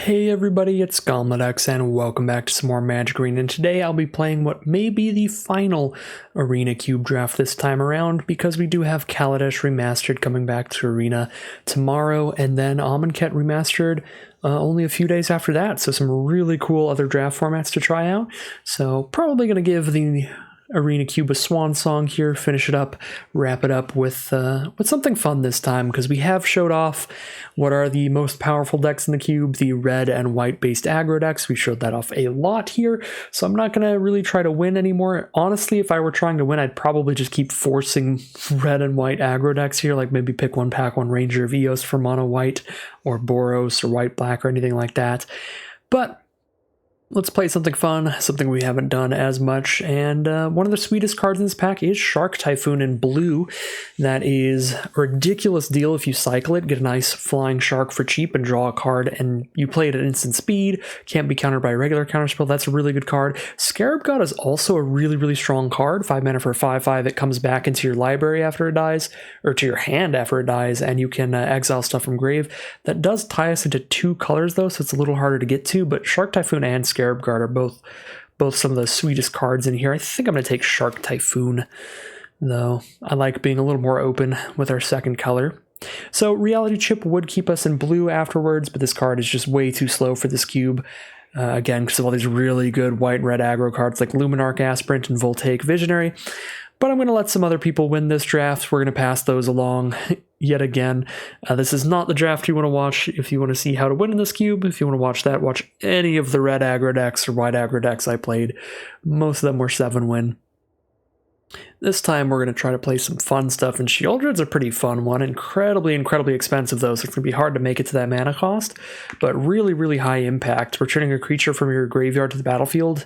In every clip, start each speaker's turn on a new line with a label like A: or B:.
A: Hey everybody, it's GauntletX and welcome back to some more Magic Arena, and today I'll be playing what may be the final Arena Cube draft this time around, because we do have Kaladesh Remastered coming back to Arena tomorrow, and then Amonkhet Remastered only a few days after that, so some really cool other draft formats to try out. So probably going to give the Arena Cube a swan song here, finish it up, wrap it up with something fun this time, because we have showed off what are the most powerful decks in the cube, the red and white based aggro decks. We showed that off a lot here, so I'm not going to really try to win anymore. Honestly, if I were trying to win, I'd probably just keep forcing red and white aggro decks here, like maybe pick one pack, one Ranger of Eos for mono white, or Boros, or white black, or anything like that. But let's play something fun, something we haven't done as much, and one of the sweetest cards in this pack is Shark Typhoon in blue. That is a ridiculous deal if you cycle it, get a nice flying shark for cheap and draw a card, and you play it at instant speed, can't be countered by a regular counterspell. That's a really good card. Scarab God is also a really strong card, 5 mana for a 5/5. It comes back into your library after it dies, or to your hand after it dies, and you can exile stuff from grave. That does tie us into 2 colors though, so it's a little harder to get to, but Shark Typhoon and Scarab Guard are both some of the sweetest cards in here. I think I'm going to take Shark Typhoon, though. I like being a little more open with our second color. So Reality Chip would keep us in blue afterwards, but this card is just way too slow for this cube. Again, because of all these really good white and red aggro cards like Luminarch Aspirant and Voltaic Visionary. But I'm going to let some other people win this draft. We're going to pass those along yet again. This is not the draft you want to watch if you want to see how to win in this cube. If you want to watch that, watch any of the red aggro decks or white aggro decks I played. Most of them were 7-win. This time we're going to try to play some fun stuff, and Sheoldred's a pretty fun one. Incredibly expensive though, so it's going to be hard to make it to that mana cost, but really high impact. Returning a creature from your graveyard to the battlefield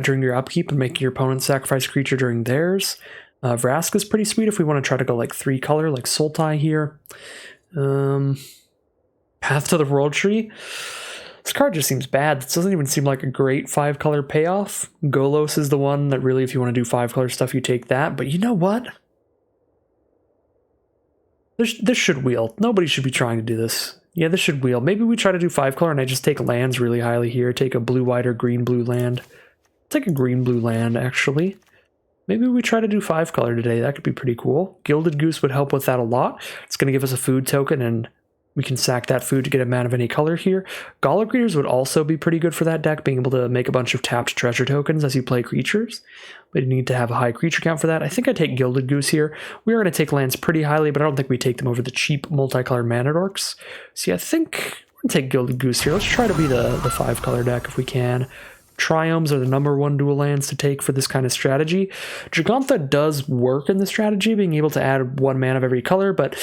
A: during your upkeep and making your opponent sacrifice a creature during theirs. Vraska's pretty sweet if we want to try to go like 3 color, like Sultai here. Path to the World Tree. This card just seems bad. This doesn't even seem like a great 5-color payoff. Golos is the one that really, if you want to do 5-color stuff, you take that. But you know what? This should wheel. Nobody should be trying to do this. Yeah, this should wheel. Maybe we try to do 5-color and I just take lands really highly here. Take a blue-white or green-blue land. Take a green-blue land, actually. Maybe we try to do 5-color today. That could be pretty cool. Gilded Goose would help with that a lot. It's going to give us a food token, and we can sack that food to get a mana of any color here. Golem Greeters would also be pretty good for that deck, being able to make a bunch of tapped treasure tokens as you play creatures. But you need to have a high creature count for that. I think I take Gilded Goose here. We are going to take lands pretty highly, but I don't think we take them over the cheap multicolored mana dorks. So yeah, I think we're going to take Gilded Goose here. Let's try to be the 5-color deck if we can. Triomes are the #1 dual lands to take for this kind of strategy. Jegantha does work in the strategy, being able to add 1 mana of every color, but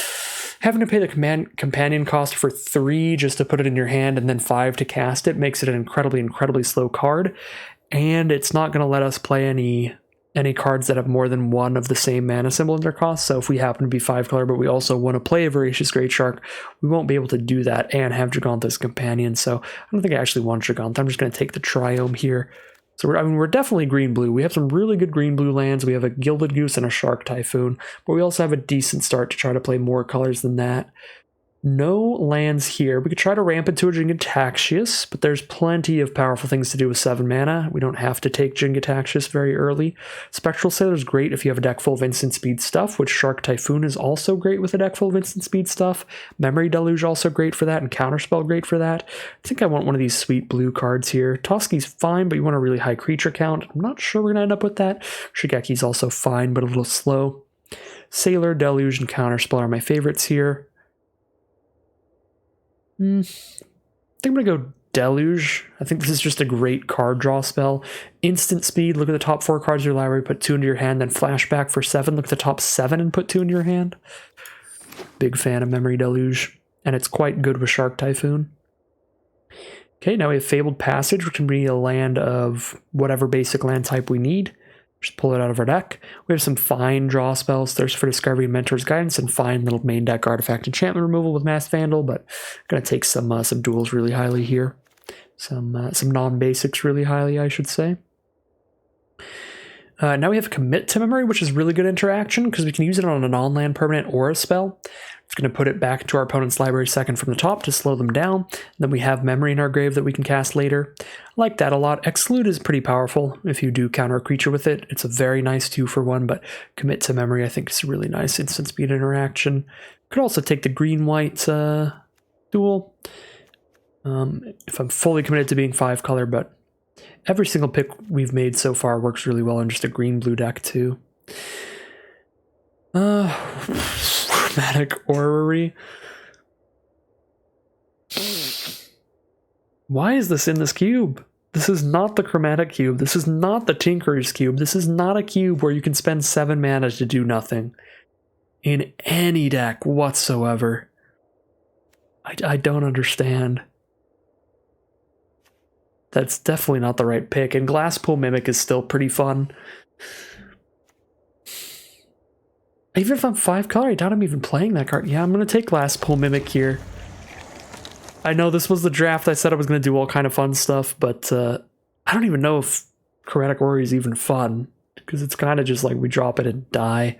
A: having to pay the companion cost for 3 just to put it in your hand and then 5 to cast it makes it an incredibly slow card, and it's not going to let us play any cards that have more than 1 of the same mana symbol in their cost. So if we happen to be 5-color, but we also want to play a Voracious Great Shark, we won't be able to do that and have Jegantha's companion. So I don't think I actually want Jegantha. I'm just going to take the Triome here. So we're definitely green-blue. We have some really good green-blue lands. We have a Gilded Goose and a Shark Typhoon, but we also have a decent start to try to play more colors than that. No lands here. We could try to ramp into a Jingataxius, but there's plenty of powerful things to do with 7 mana. We don't have to take Jingataxius very early. Spectral Sailor is great if you have a deck full of instant speed stuff, which Shark Typhoon is also great with a deck full of instant speed stuff. Memory Deluge also great for that, and Counterspell great for that. I think I want one of these sweet blue cards here. Toski's fine, but you want a really high creature count. I'm not sure we're going to end up with that. Shigeki's also fine, but a little slow. Sailor, Deluge, and Counterspell are my favorites here. I think I'm going to go Deluge. I think this is just a great card draw spell. Instant speed, look at the top 4 cards of your library, put 2 into your hand, then flashback for 7. Look at the top 7 and put 2 into your hand. Big fan of Memory Deluge, and it's quite good with Shark Typhoon. Okay, now we have Fabled Passage, which can be a land of whatever basic land type we need. Just pull it out of our deck. We have some fine draw spells, Thirst for Discovery, Mentor's Guidance, and fine little main deck artifact enchantment removal with Mass Vandal, but I'm going to take some duels really highly here. Some non-basics really highly, I should say. Now we have Commit to Memory, which is really good interaction because we can use it on a non-land permanent or a spell. It's going to put it back into our opponent's library second from the top to slow them down. Then we have Memory in our grave that we can cast later. I like that a lot. Exclude is pretty powerful if you do counter a creature with it. It's a very nice 2-for-1, but Commit to Memory I think is a really nice instant speed interaction. Could also take the green-white duel if I'm fully committed to being 5-color, but every single pick we've made so far works really well in just a green-blue deck too. Chromatic Orrery. Why is this in this cube? This is not the Chromatic Cube. This is not the Tinkerer's Cube. This is not a cube where you can spend 7 mana to do nothing. In any deck whatsoever. I don't understand. That's definitely not the right pick. And Glasspool Mimic is still pretty fun. Even if I'm 5-color, I doubt I'm even playing that card. Yeah, I'm going to take Glasspool Mimic here. I know this was the draft. I said I was going to do all kind of fun stuff, but I don't even know if Chromatic Orrery is even fun. Because it's kind of just like we drop it and die.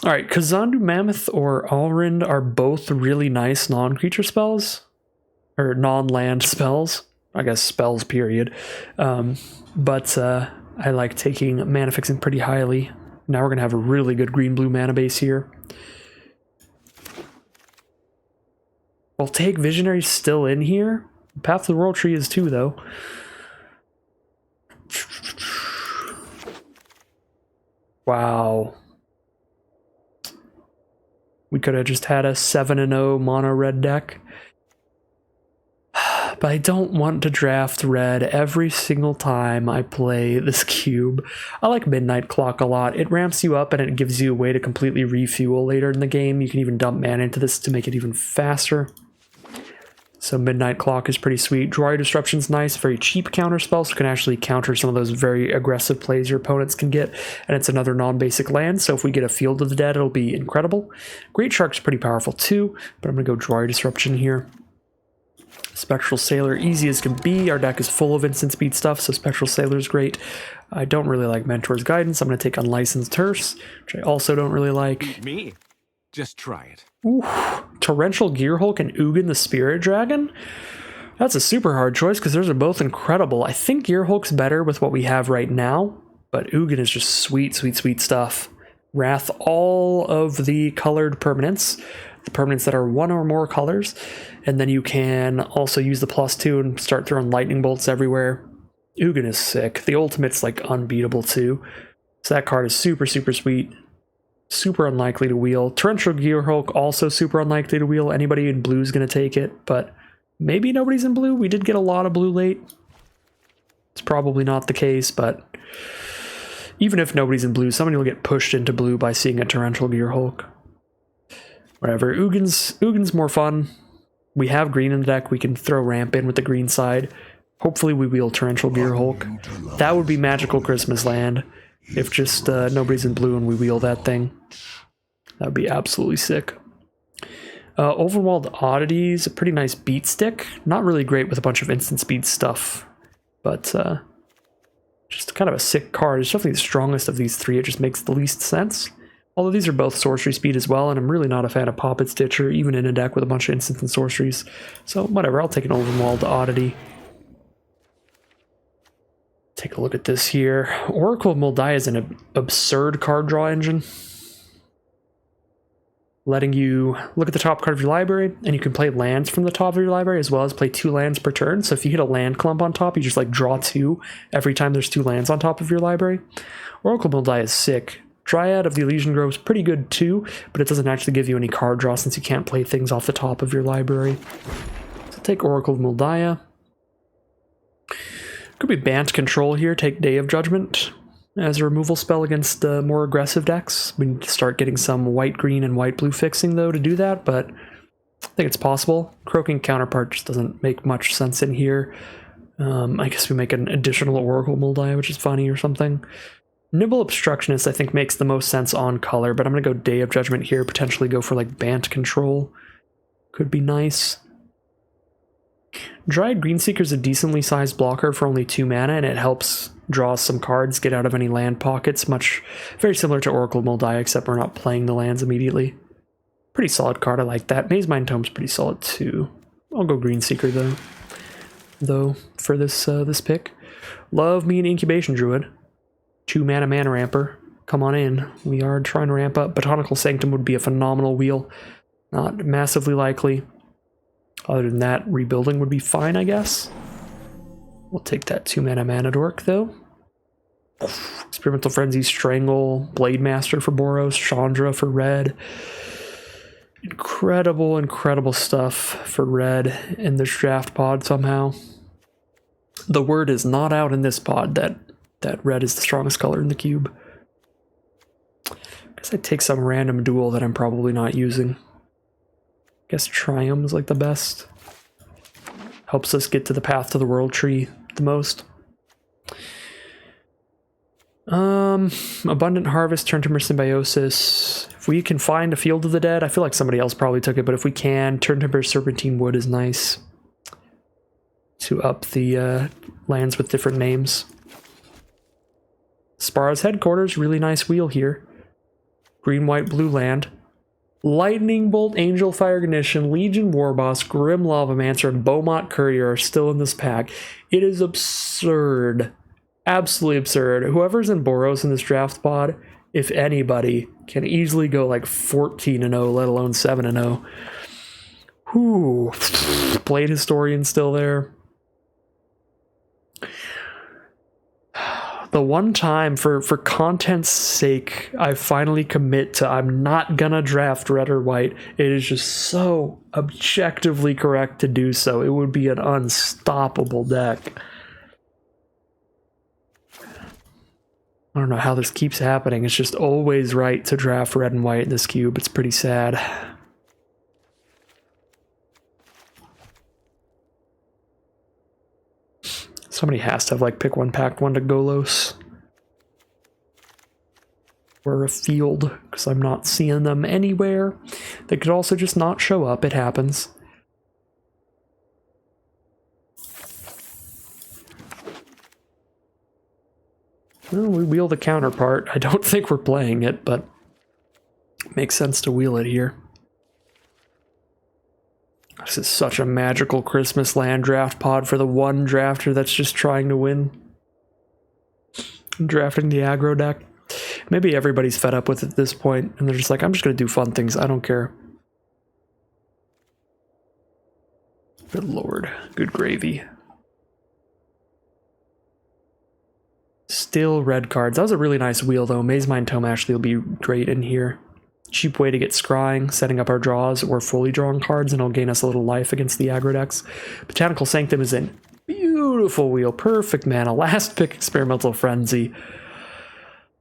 A: Alright, Kazandu Mammoth or Alrind are both really nice non-creature spells. Or non-land spells. I guess spells, period. But I like taking mana fixing pretty highly. Now we're going to have a really good green-blue mana base here. We'll take Visionary still in here. Path to the World Tree is too, though. Wow. We could have just had a 7-0 mono red deck. But I don't want to draft red every single time I play this cube. I like Midnight Clock a lot. It ramps you up and it gives you a way to completely refuel later in the game. You can even dump mana into this to make it even faster. So Midnight Clock is pretty sweet. Draw Disruption's nice, very cheap counter spell, so it can actually counter some of those very aggressive plays your opponents can get. And it's another non-basic land, so if we get a Field of the Dead, it'll be incredible. Great Shark's pretty powerful too, but I'm going to go Draw Disruption here. Spectral Sailor, easy as can be. Our deck is full of instant speed stuff, so Spectral Sailor is great. I don't really like Mentor's Guidance. I'm going to take Unlicensed Hearse, which I also don't really like.
B: Beat me. Just try it.
A: Ooh, Torrential Gearhulk and Ugin the Spirit Dragon? That's a super hard choice because those are both incredible. I think Gearhulk's better with what we have right now, but Ugin is just sweet, sweet, sweet stuff. Wrath all of the colored permanents. The permanents that are 1 or more colors, and then you can also use the +2 and start throwing lightning bolts everywhere. Ugin is sick. The ultimate's like unbeatable too. So that card is super, super sweet. Super unlikely to wheel. Torrential Gearhulk also super unlikely to wheel. Anybody in blue is going to take it, but maybe nobody's in blue. We did get a lot of blue late. It's probably not the case, but even if nobody's in blue, somebody will get pushed into blue by seeing a Torrential Gearhulk. Whatever, Ugin's more fun. We have green in the deck, we can throw ramp in with the green side. Hopefully we wheel Torrential Gearhulk. That would be Magical Christmas Land, if just nobody's in blue and we wheel that thing. That would be absolutely sick. Overwhelmed Oddities, a pretty nice beat stick. Not really great with a bunch of instant speed stuff, but just kind of a sick card. It's definitely the strongest of these three, it just makes the least sense. Although these are both sorcery speed as well, and I'm really not a fan of Poppet Stitcher, even in a deck with a bunch of instants and sorceries. So whatever, I'll take an Overwhelmed Oddity. Take a look at this here. Oracle of Moldiah is an absurd card draw engine. Letting you look at the top card of your library, and you can play lands from the top of your library, as well as play 2 lands per turn. So if you hit a land clump on top, you just like draw 2 every time there's 2 lands on top of your library. Oracle of Moldiah is sick. Dryad of the Elysian Grove is pretty good too, but it doesn't actually give you any card draw since you can't play things off the top of your library. So take Oracle of Moldiah. Could be Bant Control here, take Day of Judgment as a removal spell against more aggressive decks. We need to start getting some white-green and white-blue fixing though to do that, but I think it's possible. Croaking Counterpart just doesn't make much sense in here. I guess we make an additional Oracle of Moldiah, which is funny or something. Nibble Obstructionist, I think, makes the most sense on color, but I'm going to go Day of Judgment here, potentially go for, like, Bant Control. Could be nice. Dryad Greenseeker is a decently sized blocker for only 2 mana, and it helps draw some cards, get out of any land pockets, very similar to Oracle Moldiah, except we're not playing the lands immediately. Pretty solid card, I like that. Maze Mind Tome's pretty solid too. I'll go Greenseeker though for this pick. Love me an Incubation Druid. 2 mana ramper. Come on in. We are trying to ramp up. Botanical Sanctum would be a phenomenal wheel. Not massively likely. Other than that, rebuilding would be fine, I guess. We'll take that 2 mana dork, though. Experimental Frenzy, Strangle, Blade Master for Boros, Chandra for red. Incredible stuff for red in this draft pod somehow. The word is not out in this pod that red is the strongest color in the cube. Guess I'd take some random duel that I'm probably not using. Guess Trium's like the best. Helps us get to the Path to the World tree the most. Abundant Harvest, Turn-Timber Symbiosis. If we can find a Field of the Dead, I feel like somebody else probably took it, but if we can, Turn-Timber Serpentine Wood is nice to up the lands with different names. Spara's Headquarters, really nice wheel here. Green, white, blue land. Lightning Bolt, Angel Fire Ignition, Legion Warboss, Grim Lavamancer, and Beaumont Courier are still in this pack. It is absurd. Absolutely absurd. Whoever's in Boros in this draft pod, if anybody, can easily go like 14-0, let alone 7-0. Whew. Blade Historian still there. The one time, for content's sake, I finally commit to I'm not gonna draft red or white. It is just so objectively correct to do so. It would be an unstoppable deck. I don't know how this keeps happening. It's just always right to draft red and white in this cube. It's pretty sad. Somebody has to have like pick one, pack one to Golos. Or a field, because I'm not seeing them anywhere. They could also just not show up. It happens. Well, we wheel the counterpart. I don't think we're playing it, but it makes sense to wheel it here. This is such a magical Christmas land draft pod for the one drafter that's just trying to win. Drafting the aggro deck. Maybe everybody's fed up with it at this point, and they're just like, I'm just going to do fun things. I don't care. Good lord. Good gravy. Still red cards. That was a really nice wheel, though. Maze Mind Tome actually will be great in here. Cheap way to get scrying, setting up our draws, or fully drawn cards, and it'll gain us a little life against the aggro decks. Botanical Sanctum is in. Beautiful wheel. Perfect mana. Last pick, Experimental Frenzy.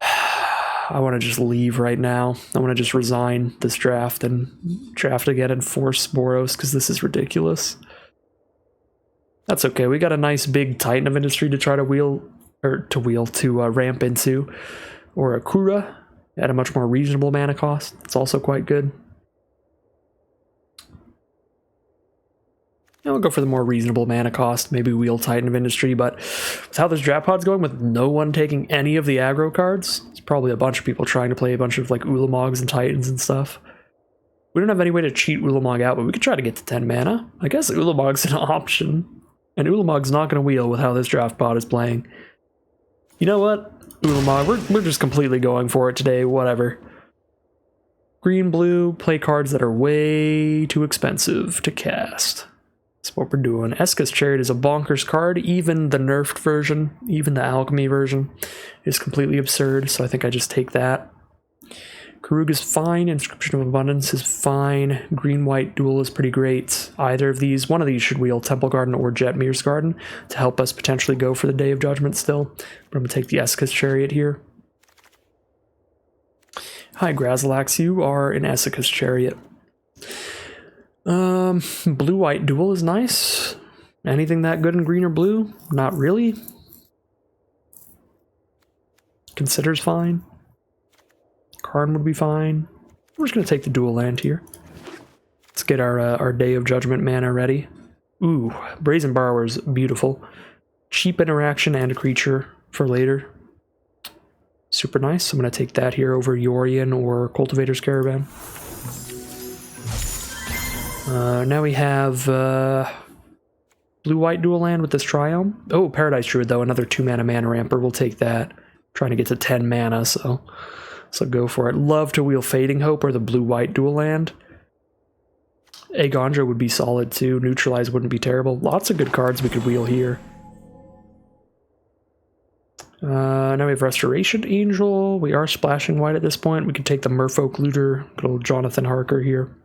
A: I want to just leave right now. I want to just resign this draft and draft again and force Boros, because this is ridiculous. That's okay. We got a nice big Titan of Industry to try to ramp into. Or a Kura at a much more reasonable mana cost. It's also quite good. And we'll go for the more reasonable mana cost, maybe wheel Titan of Industry, but with how this draft pod's going, with no one taking any of the aggro cards, it's probably a bunch of people trying to play a bunch of like Ulamogs and Titans and stuff. We don't have any way to cheat Ulamog out, but we could try to get to 10 mana. I guess Ulamog's an option, and Ulamog's not going to wheel with how this draft pod is playing. You know what? Ulamog, we're just completely going for it today, whatever. Green, blue, play cards that are way too expensive to cast. That's what we're doing. Eska's Chariot is a bonkers card. Even the nerfed version, even the alchemy version, is completely absurd, so I think I just take that. Karuga's fine. Inscription of Abundance is fine. Green-white duel is pretty great. Either of these, one of these should wheel Temple Garden or Jetmir's Garden to help us potentially go for the Day of Judgment still. But I'm going to take the Eska's Chariot here. Hi, Grazalax. You are an Eska's Chariot. Blue-white duel is nice. Anything that good in green or blue? Not really. Consider's fine. Karn would be fine. We're just going to take the dual land here. Let's get our Day of Judgment mana ready. Ooh, Brazen Borrower's beautiful. Cheap interaction and a creature for later. Super nice. I'm going to take that here over Yorion or Cultivator's Caravan. Now we have blue-white dual land with this Triome. Oh, Paradise Druid, though. Another 2-mana mana ramper. We'll take that. Trying to get to 10 mana, so go for it. Love to wheel Fading Hope or the blue-white dual land. Agondra would be solid, too. Neutralize wouldn't be terrible. Lots of good cards we could wheel here. Now we have Restoration Angel. We are splashing white at this point. We could take the Merfolk Looter. Good old Jonathan Harker here.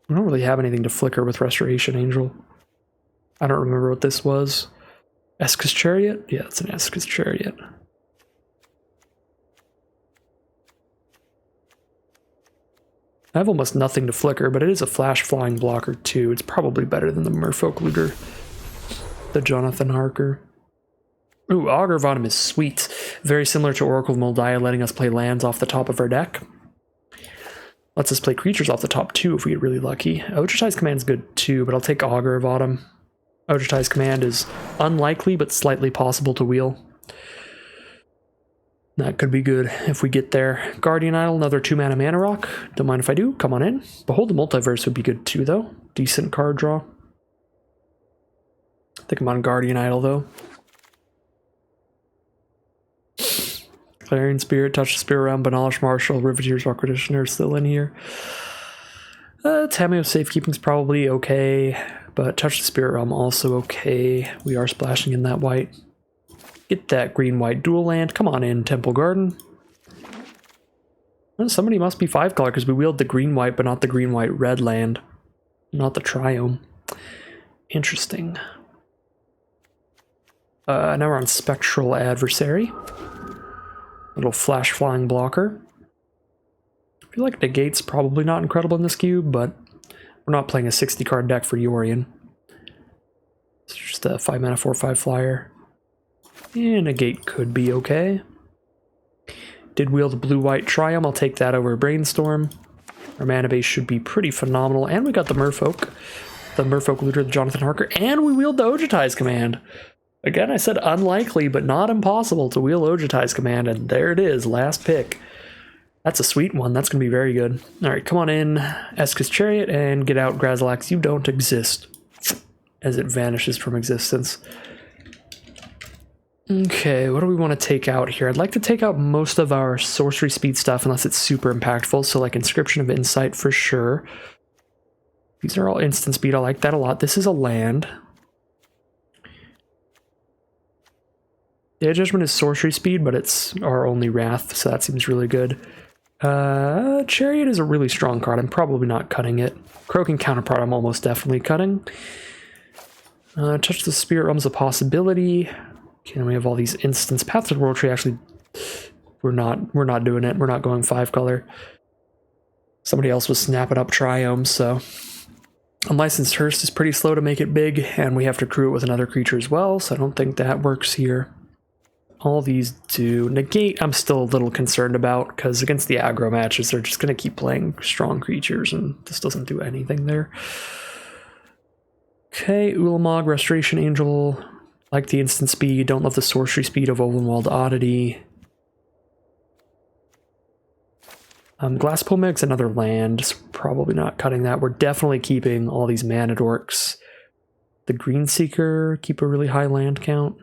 A: I don't really have anything to flicker with Restoration Angel. I don't remember what this was. Esca's Chariot? Yeah, it's an Esca's Chariot. I have almost nothing to flicker, but it is a flash flying blocker too. It's probably better than the Merfolk Looter. The Jonathan Harker. Ooh, Augur of Autumn is sweet. Very similar to Oracle of Moldiah, letting us play lands off the top of our deck. Lets us play creatures off the top too if we get really lucky. Odratize Command is good too, but I'll take Augur of Autumn. Odratize Command is unlikely, but slightly possible to wheel. That could be good if we get there. Guardian Idol, another 2-mana mana rock. Don't mind if I do. Come on in. Behold the Multiverse would be good too, though. Decent card draw. I think I'm on Guardian Idol, though. Clarion Spirit, Touch the Spirit Realm, Banalish Marshal, Riveteer's Requisitioner still in here. Tameo Safekeeping's probably okay, but Touch the Spirit Realm also okay. We are splashing in that white. Get that green-white dual land. Come on in, Temple Garden. Well, somebody must be 5-color because we wheeled the green-white, but not the green-white-red land. Not the Triome. Interesting. Now we're on Spectral Adversary. Little flash flying blocker. I feel like Negate's probably not incredible in this cube, but we're not playing a 60-card deck for Yorion. It's just a 5-mana 4/5 flyer. And Negate could be okay. Did wheel the blue-white Triumph. I'll take that over Brainstorm. Our mana base should be pretty phenomenal. And we got the Merfolk. The Merfolk Looter, the Jonathan Harker. And we wheeled the Odratize Command. Again, I said unlikely, but not impossible to wheel Odratize Command, and there it is, last pick. That's a sweet one. That's going to be very good. All right, come on in, Esca's Chariot, and get out, Grazalax. You don't exist, as it vanishes from existence. Okay, what do we want to take out here? I'd like to take out most of our sorcery speed stuff, unless it's super impactful, so like Inscription of Insight for sure. These are all instant speed. I like that a lot. This is a land. Yeah, Judgment is sorcery speed, but it's our only Wrath, so that seems really good. Chariot is a really strong card. I'm probably not cutting it. Croaking Counterpart I'm almost definitely cutting. Touch the Spirit Realm's a possibility. Okay, we have all these instants. Path to the World Tree, actually, we're not doing it. We're not going 5-color. Somebody else was snapping up Triomes, so... Unlicensed Hearse is pretty slow to make it big, and we have to crew it with another creature as well, so I don't think that works here. All these do. Negate, I'm still a little concerned about, because against the aggro matches, they're just going to keep playing strong creatures, and this doesn't do anything there. Okay, Ulamog, Restoration Angel. Like the instant speed, don't love the sorcery speed of Ovenwald Oddity. Glass Pomeg's another land, so probably not cutting that. We're definitely keeping all these Mana Dorks. The Green Seeker, keep a really high land count.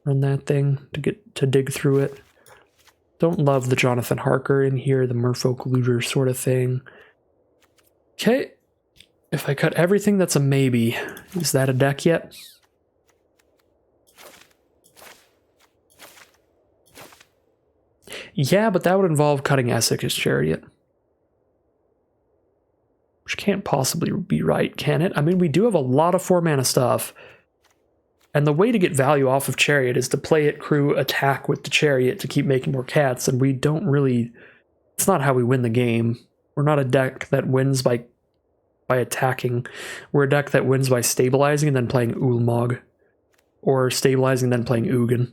A: Run that thing to get to dig through it. Don't love the Jonathan Harker in here, the Merfolk Looter sort of thing. Okay, if I cut everything, that's a maybe. Is that a deck yet? Yeah, but that would involve cutting Esca's Chariot. Which can't possibly be right, can it? I mean, we do have a lot of 4-mana stuff. And the way to get value off of Chariot is to play it crew attack with the Chariot to keep making more cats, and we don't really... It's not how we win the game. We're not a deck that wins by attacking. We're a deck that wins by stabilizing and then playing Ulamog. Or stabilizing and then playing Ugin.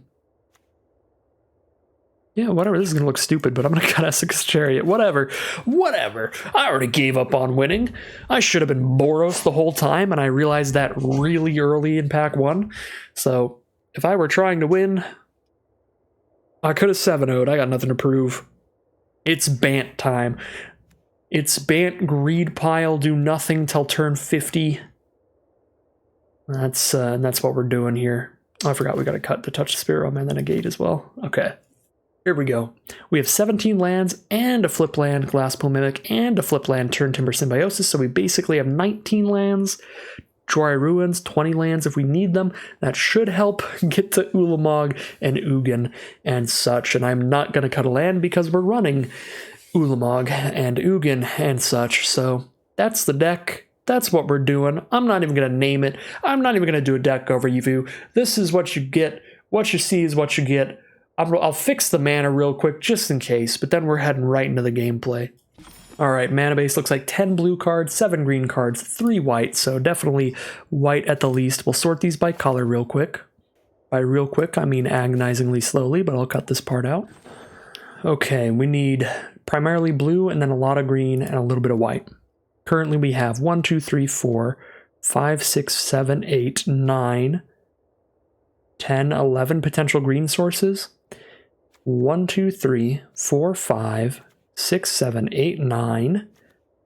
A: Yeah, whatever. This is going to look stupid, but I'm going to cut Essex Chariot. Whatever. Whatever. I already gave up on winning. I should have been Boros the whole time, and I realized that really early in pack 1. So, if I were trying to win, I could have 7-0'd. I got nothing to prove. It's Bant time. It's Bant Greed Pile, do nothing till turn 50. That's what we're doing here. Oh, I forgot we got to cut the Touch Sparrow and then a gate as well. Okay. Here we go. We have 17 lands and a flip land, Glasspool Mimic, and a flip land, Turn Timber Symbiosis. So we basically have 19 lands, Dry Ruins, 20 lands if we need them. That should help get to Ulamog and Ugin and such. And I'm not going to cut a land because we're running Ulamog and Ugin and such. So that's the deck. That's what we're doing. I'm not even going to name it. I'm not even going to do a deck overview. This is what you get. What you see is what you get. I'll fix the mana real quick just in case, but then we're heading right into the gameplay. Alright, mana base looks like 10 blue cards, 7 green cards, 3 white, so definitely white at the least. We'll sort these by color real quick. By real quick, I mean agonizingly slowly, but I'll cut this part out. Okay, we need primarily blue and then a lot of green and a little bit of white. Currently we have 1, 2, 3, 4, 5, 6, 7, 8, 9, 10, 11 potential green sources. 1, 2, 3, 4, 5, 6, 7, 8, 9,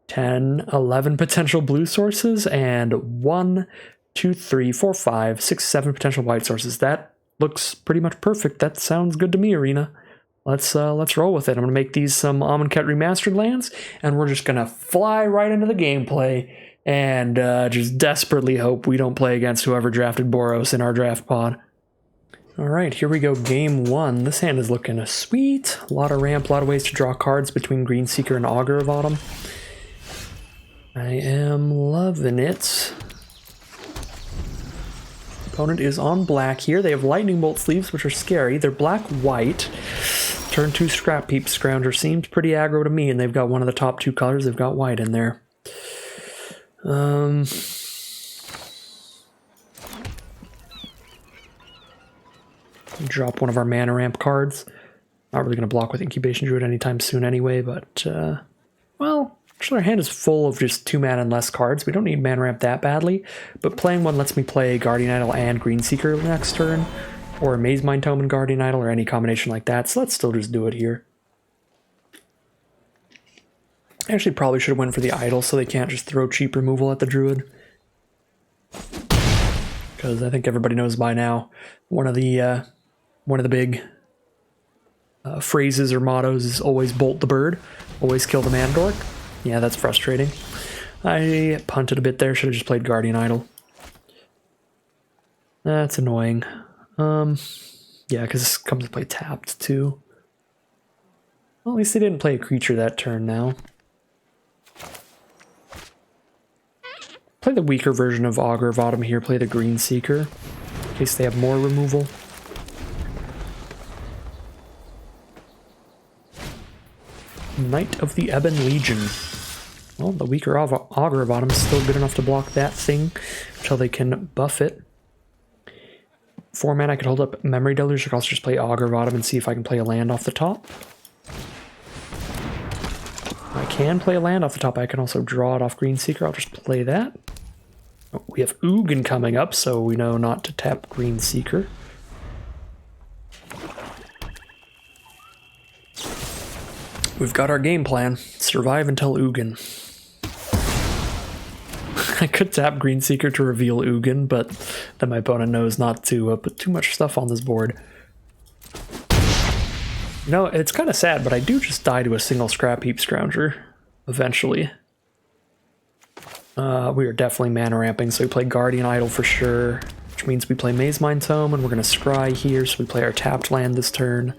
A: 10, 11 potential blue sources, and 1, 2, 3, 4, 5, 6, 7 potential white sources. That looks pretty much perfect. That sounds good to me, Arena. Let's roll with it. I'm going to make these some Amonkhet Remastered lands, and we're just going to fly right into the gameplay and just desperately hope we don't play against whoever drafted Boros in our draft pod. Alright, here we go, game 1. This hand is looking sweet. A lot of ramp, a lot of ways to draw cards between Greenseeker and Augur of Autumn. I am loving it. Opponent is on black here. They have Lightning Bolt sleeves, which are scary. They're black-white. Turn 2 Scrap Heap Scrounger seemed pretty aggro to me, and they've got one of the top 2 colors. They've got white in there. Drop one of our mana ramp cards. Not really going to block with Incubation Druid anytime soon anyway, but, well, actually our hand is full of just 2 mana and less cards. We don't need mana ramp that badly, but playing one lets me play Guardian Idol and Greenseeker next turn, or Maze Mind Tome and Guardian Idol, or any combination like that, so let's still just do it here. I actually probably should have went for the Idol so they can't just throw cheap removal at the Druid. Because I think everybody knows by now, one of the big phrases or mottos is always bolt the bird, always kill the Mandork. Yeah, that's frustrating. I punted a bit there, should have just played Guardian Idol. That's annoying. Yeah, because this comes to play tapped too. Well, at least they didn't play a creature that turn now. Play the weaker version of Augur of Autumn here, play the Greenseeker, in case they have more removal. Knight of the Ebon Legion. Well, the weaker Augur of Autumn is still good enough to block that thing until they can buff it. 4 mana, I could hold up Memory Deluge. I could also just play Augur of Autumn and see if I can play a land off the top. I can play a land off the top. I can also draw it off Greenseeker. I'll just play that. Oh, we have Ugin coming up, so we know not to tap Greenseeker. We've got our game plan. Survive until Ugin. I could tap Greenseeker to reveal Ugin, but then my opponent knows not to put too much stuff on this board. You know, it's kind of sad, but I do just die to a single Scrap Heap Scrounger eventually. We are definitely mana ramping, so we play Guardian Idol for sure, which means we play Maze Mind Tome, and we're going to scry here, so we play our tapped land this turn.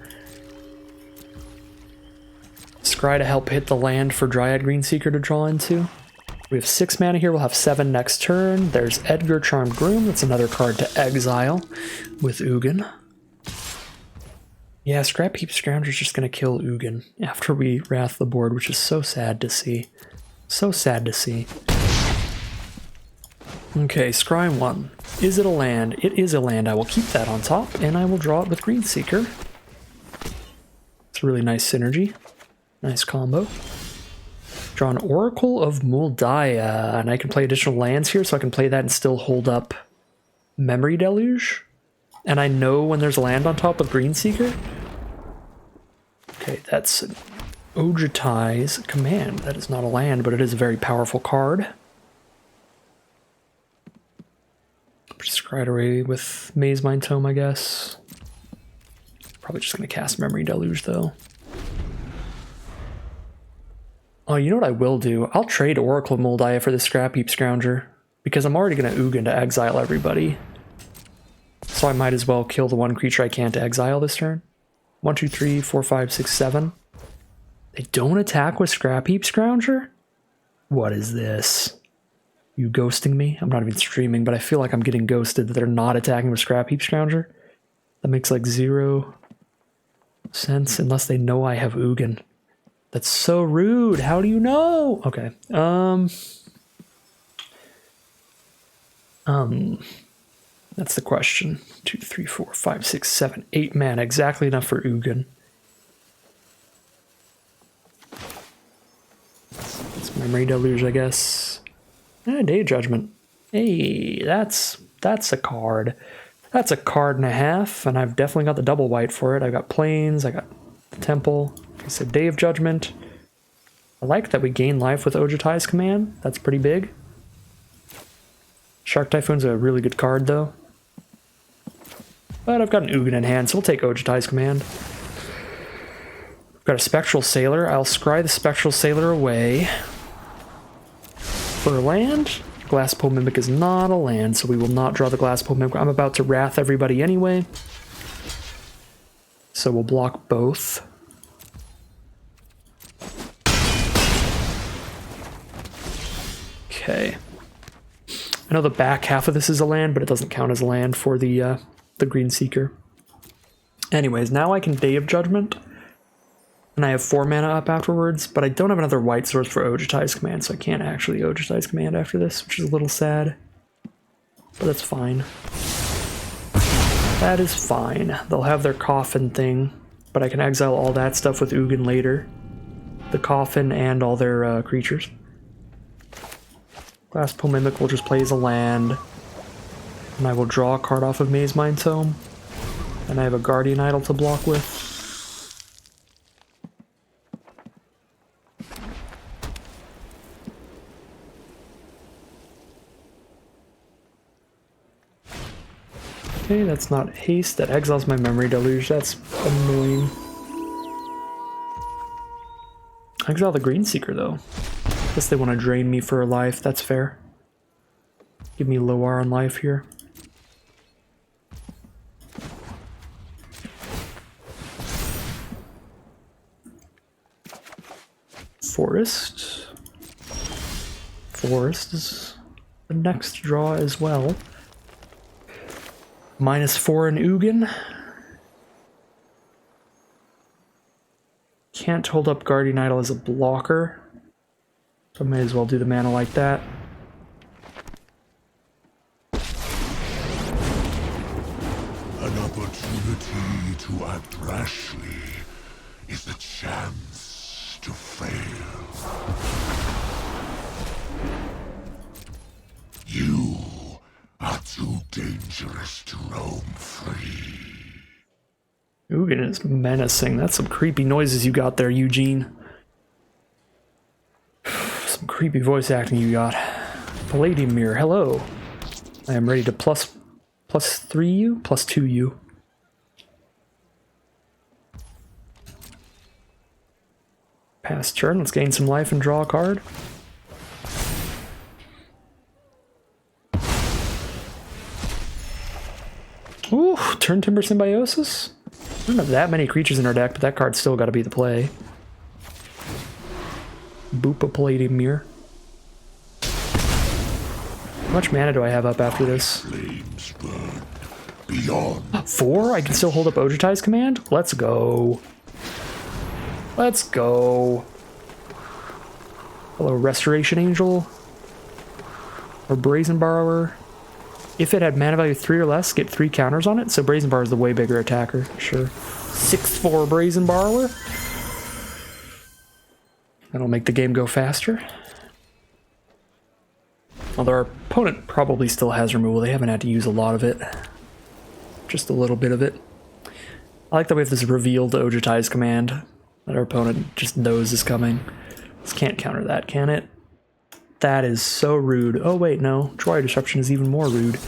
A: Scry to help hit the land for Dryad Greenseeker to draw into. We have 6 mana here, we'll have 7 next turn. There's Edgar Charmed Groom, that's another card to exile with Ugin. Yeah, Scrap Heap Scrounger's just going to kill Ugin after we wrath the board, which is so sad to see. So sad to see. Okay, Scry 1. Is it a land? It is a land. I will keep that on top, and I will draw it with Greenseeker. It's a really nice synergy. Nice combo. Draw an Oracle of Muldiah, and I can play additional lands here, so I can play that and still hold up Memory Deluge. And I know when there's a land on top with Greenseeker. Okay, that's an Ojutai's Command. That is not a land, but it is a very powerful card. Just scry it away with Maze Mind Tome, I guess. Probably just going to cast Memory Deluge, though. Oh, you know what I will do? I'll trade Oracle of Muldiah for the Scrap Heap Scrounger, because I'm already going to Ugin to exile everybody. So I might as well kill the one creature I can't exile this turn. 1, 2, 3, 4, 5, 6, 7. They don't attack with Scrap Heap Scrounger? What is this? You ghosting me? I'm not even streaming, but I feel like I'm getting ghosted that they're not attacking with Scrap Heap Scrounger. That makes like 0 sense unless they know I have Ugin. That's so rude. How do you know? Okay. That's the question. 2, 3, 4, 5, 6, 7, 8 mana. Exactly enough for Ugin. It's Memory Deluge, I guess. Day of Judgment. Hey, that's a card. That's a card and a half, and I've definitely got the double white for it. I got Plains, I got the Temple. I said Day of Judgment. I like that we gain life with Ojutai's Command. That's pretty big. Shark Typhoon's a really good card, though. But I've got an Ugin in hand, so we'll take Ojutai's Command. I've got a Spectral Sailor. I'll scry the Spectral Sailor away. For a land, Glasspool Mimic is not a land, so we will not draw the Glasspool Mimic. I'm about to Wrath everybody anyway. So we'll block both. Okay. I know the back half of this is a land, but it doesn't count as a land for the Greenseeker. Anyways, now I can Day of Judgment, and I have 4 mana up afterwards, but I don't have another white source for Ojutai's Command, so I can't actually Ojutai's Command after this, which is a little sad. But that's fine. That is fine. They'll have their Coffin thing, but I can exile all that stuff with Ugin later. The Coffin and all their creatures. Glasspool Mimic will just play as a land, and I will draw a card off of Maze Mind Tome, and I have a Guardian Idol to block with. Okay, that's not haste. That exiles my Memory Deluge. That's annoying. Exile the Greenseeker, though. Guess they want to drain me for a life. That's fair. Give me Loar on life here. Forest. Forest is the next draw as well. -4 in Ugin. Can't hold up Guardian Idol as a blocker, so I may as well do the mana like that.
C: An opportunity to act rashly is a chance to fail. You are too dangerous to roam free.
A: Ugin is menacing. That's some creepy noises you got there, Eugene. Some creepy voice acting you got. Palladium Mirror, hello. I am ready to plus 3 you, plus 2 you. Pass turn, let's gain some life and draw a card. Ooh, Turn Timber Symbiosis? We don't have that many creatures in our deck, but that card's still got to be the play. Boop a Palladium Mirror. How much mana do I have up after this?
C: Flames burn beyond.
A: 4? I can still hold up Ojutai's Command? Let's go. Let's go. Hello, Restoration Angel. Or Brazen Borrower. If it had mana value 3 or less, get 3 counters on it. So Brazen Borrower is the way bigger attacker. Sure. 6/4 Brazen Borrower. That'll make the game go faster. Although our opponent probably still has removal. They haven't had to use a lot of it. Just a little bit of it. I like that we have this revealed Ojutai's command that our opponent just knows is coming. This can't counter that, can it? That is so rude. Oh wait, no. Troy Disruption is even more rude.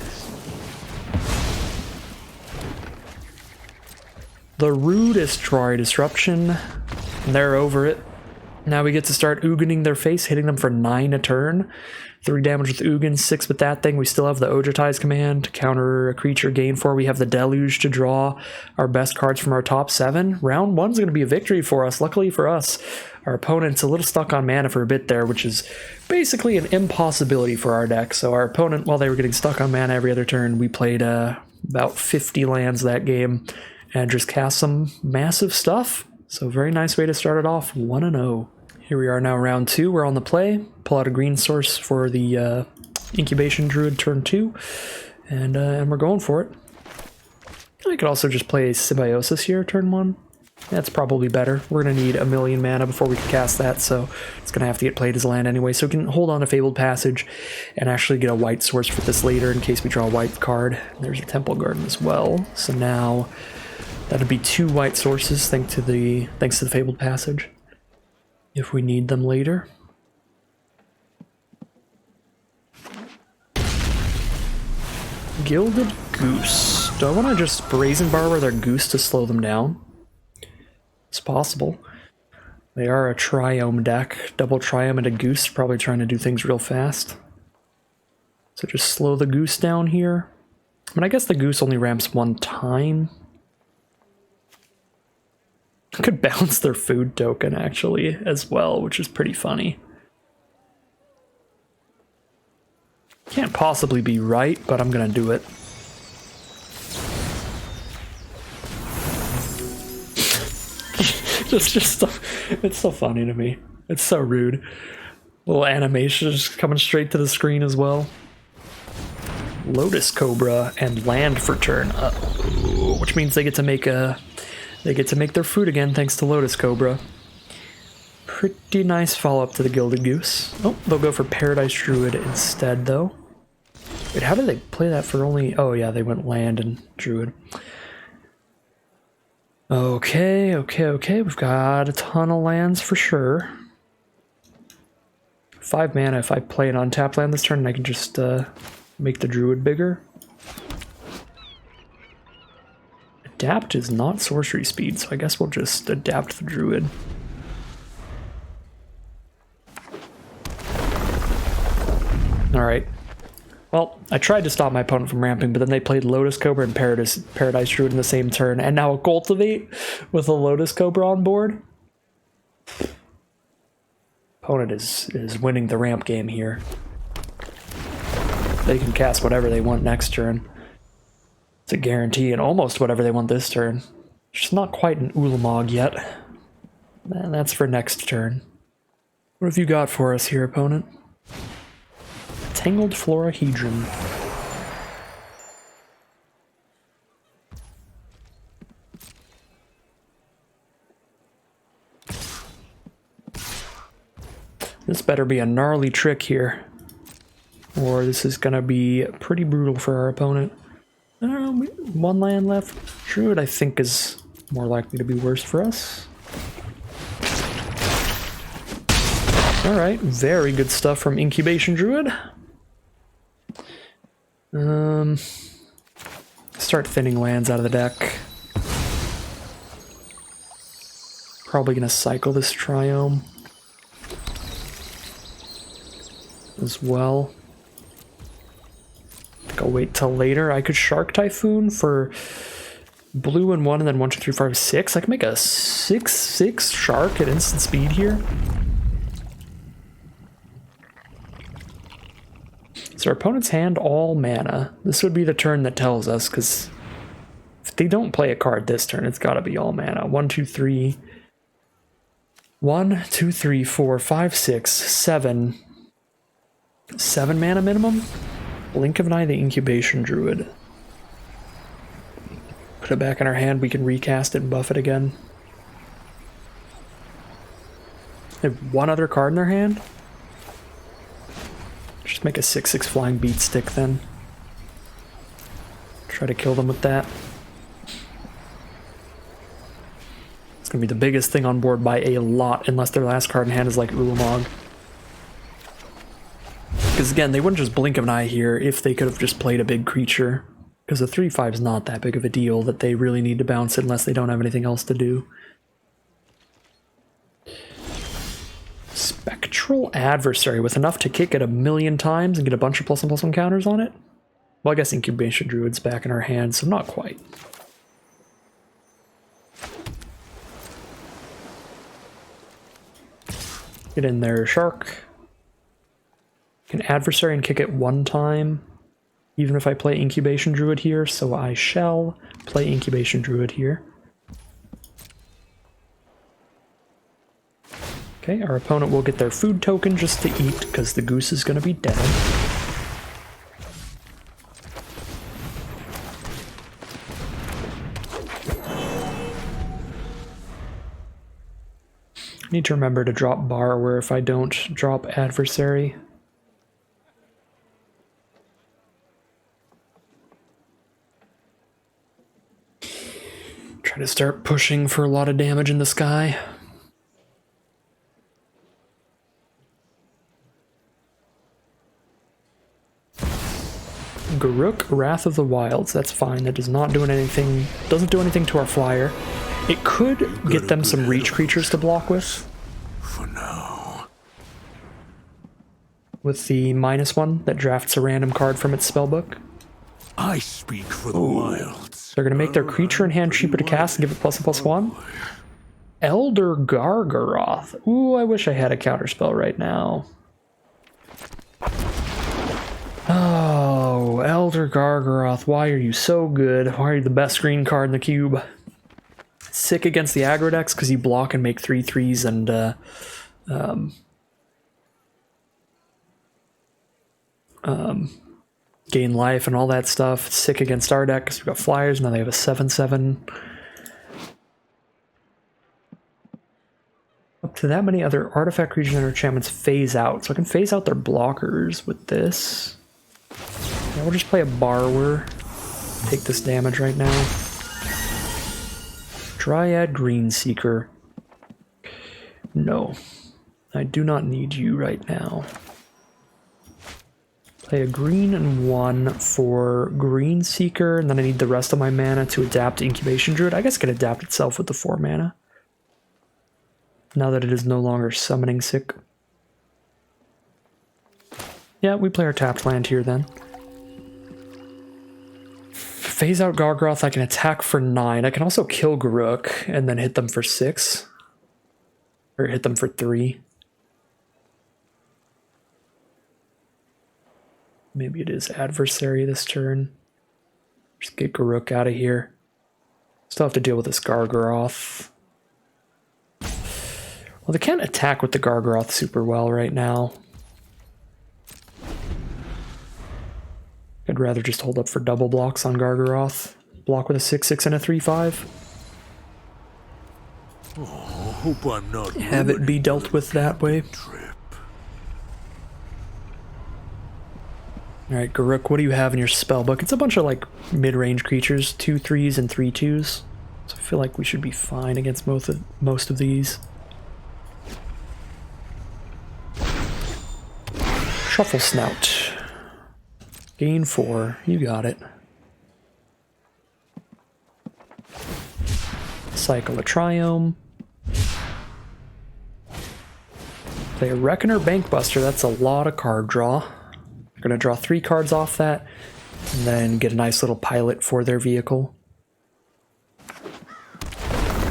A: The rudest Troy Disruption. They're over it. Now we get to start Uganing their face, hitting them for 9 a turn. 3 damage with Ugin, 6 with that thing. We still have the Ojutai's command to counter a creature, gain 4. We have the Deluge to draw our best cards from our top 7. Round 1's going to be a victory for us. Luckily for us, our opponent's a little stuck on mana for a bit there, which is basically an impossibility for our deck. So our opponent, while they were getting stuck on mana every other turn, we played about 50 lands that game and just cast some massive stuff. So very nice way to start it off, 1-0. Here we are now, round 2. We're on the play. Pull out a green source for the Incubation Druid turn 2, and we're going for it. I could also just play Symbiosis here turn 1. That's probably better. We're going to need 1,000,000 mana before we can cast that, so it's going to have to get played as a land anyway. So we can hold on to Fabled Passage and actually get a white source for this later in case we draw a white card. There's a Temple Garden as well. So now that'd be 2 white sources thanks to the Fabled Passage, if we need them later. Gilded Goose. Do I want to just Brazen Barber their Goose to slow them down? It's possible. They are a Triome deck. Double Triome and a Goose, probably trying to do things real fast. So just slow the Goose down here. I mean, I guess the Goose only ramps 1 time. Could bounce their food token actually as well, which is pretty funny. Can't possibly be right, but I'm gonna do it. It's so funny to me. It's so rude. Little animation just coming straight to the screen as well. Lotus Cobra and land for turn, which means they get to make their food again thanks to Lotus Cobra. Pretty nice follow-up to the Gilded Goose. Oh, they'll go for Paradise Druid instead, though. Wait, how did they play that for only... Oh, yeah, they went land and Druid. Okay. We've got a ton of lands for sure. 5 mana if I play an untapped land this turn, and I can just make the Druid bigger. Adapt is not sorcery speed, so I guess we'll just adapt the Druid. Alright. Well, I tried to stop my opponent from ramping, but then they played Lotus Cobra and Paradise Druid in the same turn, and now a Cultivate with a Lotus Cobra on board. Opponent is winning the ramp game here. They can cast whatever they want next turn. It's a guarantee, and almost whatever they want this turn. Just not quite an Ulamog yet. And that's for next turn. What have you got for us here, opponent? Tangled Florahedron. This better be a gnarly trick here, or this is gonna be pretty brutal for our opponent. I don't know, 1 land left. Druid, I think, is more likely to be worse for us. Alright, very good stuff from Incubation Druid. Start thinning lands out of the deck. Probably gonna cycle this Triome as well. I think I'll wait till later. I could Shark Typhoon for blue and 1, and then 1, 2, 3, 4, 5, 6. I can make a 6/6 Shark at instant speed here. So our opponent's hand all mana. This would be the turn that tells us, because if they don't play a card this turn, it's got to be all mana. 1, 2, 3. 1, 2, 3, 4, 5, 6, 7. 7 mana minimum? Blink of an Eye, the Incubation Druid. Put it back in our hand, we can recast it and buff it again. They have one other card in their hand? Just make a 6/6 flying beat stick then. Try to kill them with that. It's gonna be the biggest thing on board by a lot, unless their last card in hand is like Ulamog. Because again, they wouldn't just blink of an eye here if they could have just played a big creature. Because a 3/5 is not that big of a deal that they really need to bounce it unless they don't have anything else to do. Spectral Adversary with enough to kick it 1,000,000 times and get a bunch of +1/+1 counters on it? Well, I guess Incubation Druid's back in our hands, so not quite. Get in there, Shark. Can Adversary and kick it 1 time, even if I play Incubation Druid here, so I shall play Incubation Druid here. Okay, our opponent will get their food token just to eat, because the goose is going to be dead. I need to remember to drop Borrower if I don't drop Adversary. Try to start pushing for a lot of damage in the sky. Garruk, Wrath of the Wilds. That's fine. That does not do anything. Doesn't do anything to our flyer. It could get them some reach creatures to block with.
C: For now.
A: With the -1 that drafts a random card from its spellbook.
C: I speak for the wilds.
A: They're going to make their creature in hand cheaper to cast and give it +1/+1. Elder Gargaroth. Ooh, I wish I had a counterspell right now. Oh, Elder Gargaroth, why are you so good? Why are you the best green card in the cube? Sick against the aggro decks because you block and make 3/3s and gain life and all that stuff. Sick against our deck because we've got flyers. Now they have a 7/7. Up to that many other artifact creatures and enchantments phase out. So I can phase out their blockers with this. Yeah, we'll just play a Borrower. Take this damage right now. Dryad Greenseeker. No. I do not need you right now. Play a green and 1 for Greenseeker, and then I need the rest of my mana to adapt Incubation Druid. I guess it can adapt itself with the 4 mana. Now that it is no longer summoning sick. Yeah, we play our tapped land here then. Phase out Gargaroth, I can attack for 9. I can also kill Garruk and then hit them for 6. Or hit them for 3. Maybe it is Adversary this turn. Just get Garruk out of here. Still have to deal with this Gargaroth. Well, they can't attack with the Gargaroth super well right now. I'd rather just hold up for double blocks on Gargaroth. Block with a 6/6 and a 3/5.
C: Oh, hope I'm not
A: Have it be dealt with that way.
C: trip.
A: Alright, Garruk, what do you have in your spellbook? It's a bunch of like mid-range creatures, 2/3s and 3/2s. So I feel like we should be fine against most of these. Shuffle Snout. Gain 4. You got it. Cycle a Triome. Play a Reckoner Bankbuster. That's a lot of card draw. They're going to draw 3 cards off that, and then get a nice little pilot for their vehicle.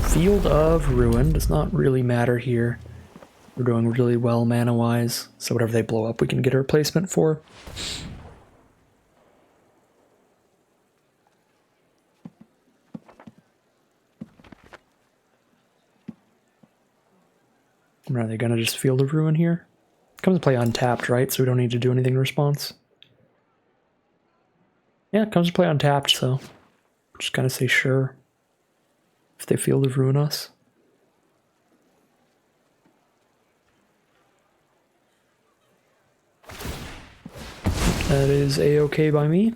A: Field of Ruin does not really matter here. We're doing really well mana-wise, so whatever they blow up we can get a replacement for. Are they going to just Field of Ruin here? Comes to play untapped, right? So we don't need to do anything in response. Yeah, it comes to play untapped, so just kind of say sure if they Field of Ruin us. That is a-okay by me.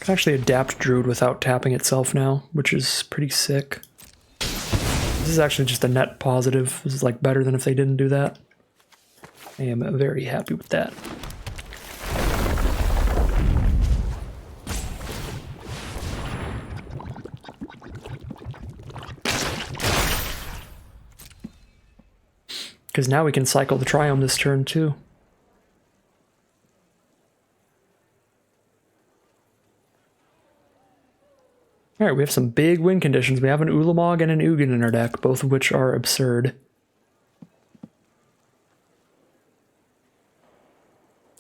A: Can actually adapt Druid without tapping itself now, which is pretty sick. This is actually just a net positive. This is like better than if they didn't do that. I am very happy with that. Because now we can cycle the Triome this turn too. Alright, we have some big win conditions. We have an Ulamog and an Ugin in our deck, both of which are absurd.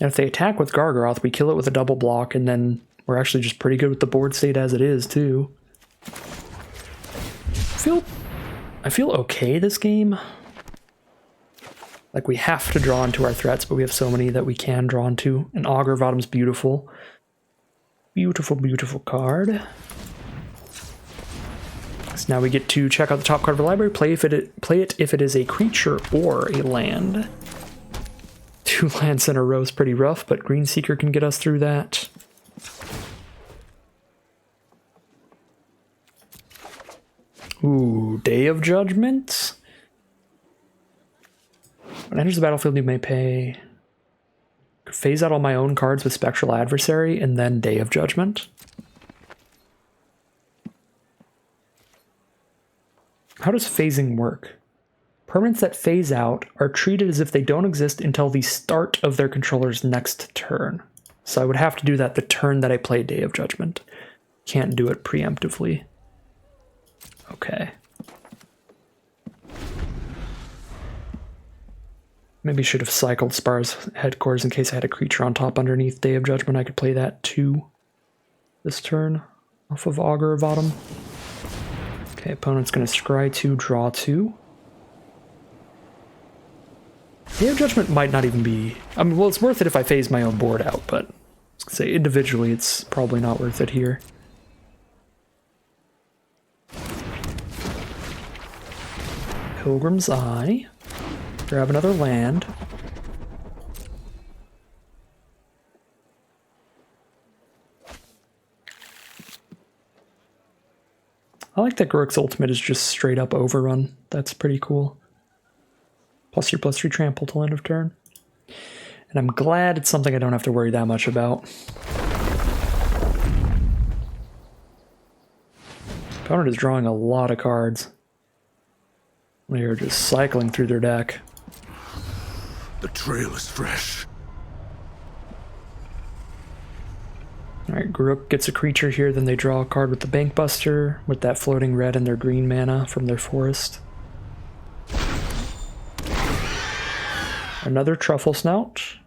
A: And if they attack with Gargaroth, we kill it with a double block, and then we're actually just pretty good with the board state as it is, too. I feel okay this game. Like, we have to draw into our threats, but we have so many that we can draw into. And Augur of Autumn's beautiful. Beautiful, beautiful card. So now we get to check out the top card of our library, play it if it is a creature or a land. 2 lands in a row is pretty rough, but Green Seeker can get us through that. Ooh, Day of Judgment. When it enters the battlefield, you may pay... phase out all my own cards with Spectral Adversary, and then Day of Judgment. How does phasing work? Permanents that phase out are treated as if they don't exist until the start of their controller's next turn. So I would have to do that the turn that I play Day of Judgment. Can't do it preemptively. Okay. Maybe should have cycled Spar's Headquarters in case I had a creature on top underneath Day of Judgment. I could play that too this turn off of Augur of Autumn. Okay, opponent's going to scry 2, draw 2. Day of Judgment might not even be... I mean, well, it's worth it if I phase my own board out, but I was going to say individually it's probably not worth it here. Pilgrim's Eye. Grab another land. I like that Garruk's ultimate is just straight up overrun. That's pretty cool. +3/+3 trample till end of turn. And I'm glad it's something I don't have to worry that much about. Opponent is drawing a lot of cards. They are just cycling through their deck.
C: The trail is fresh.
A: Alright, Garruk gets a creature here, then they draw a card with the Bankbuster, with that floating red and their green mana from their forest. Another Truffle Snout.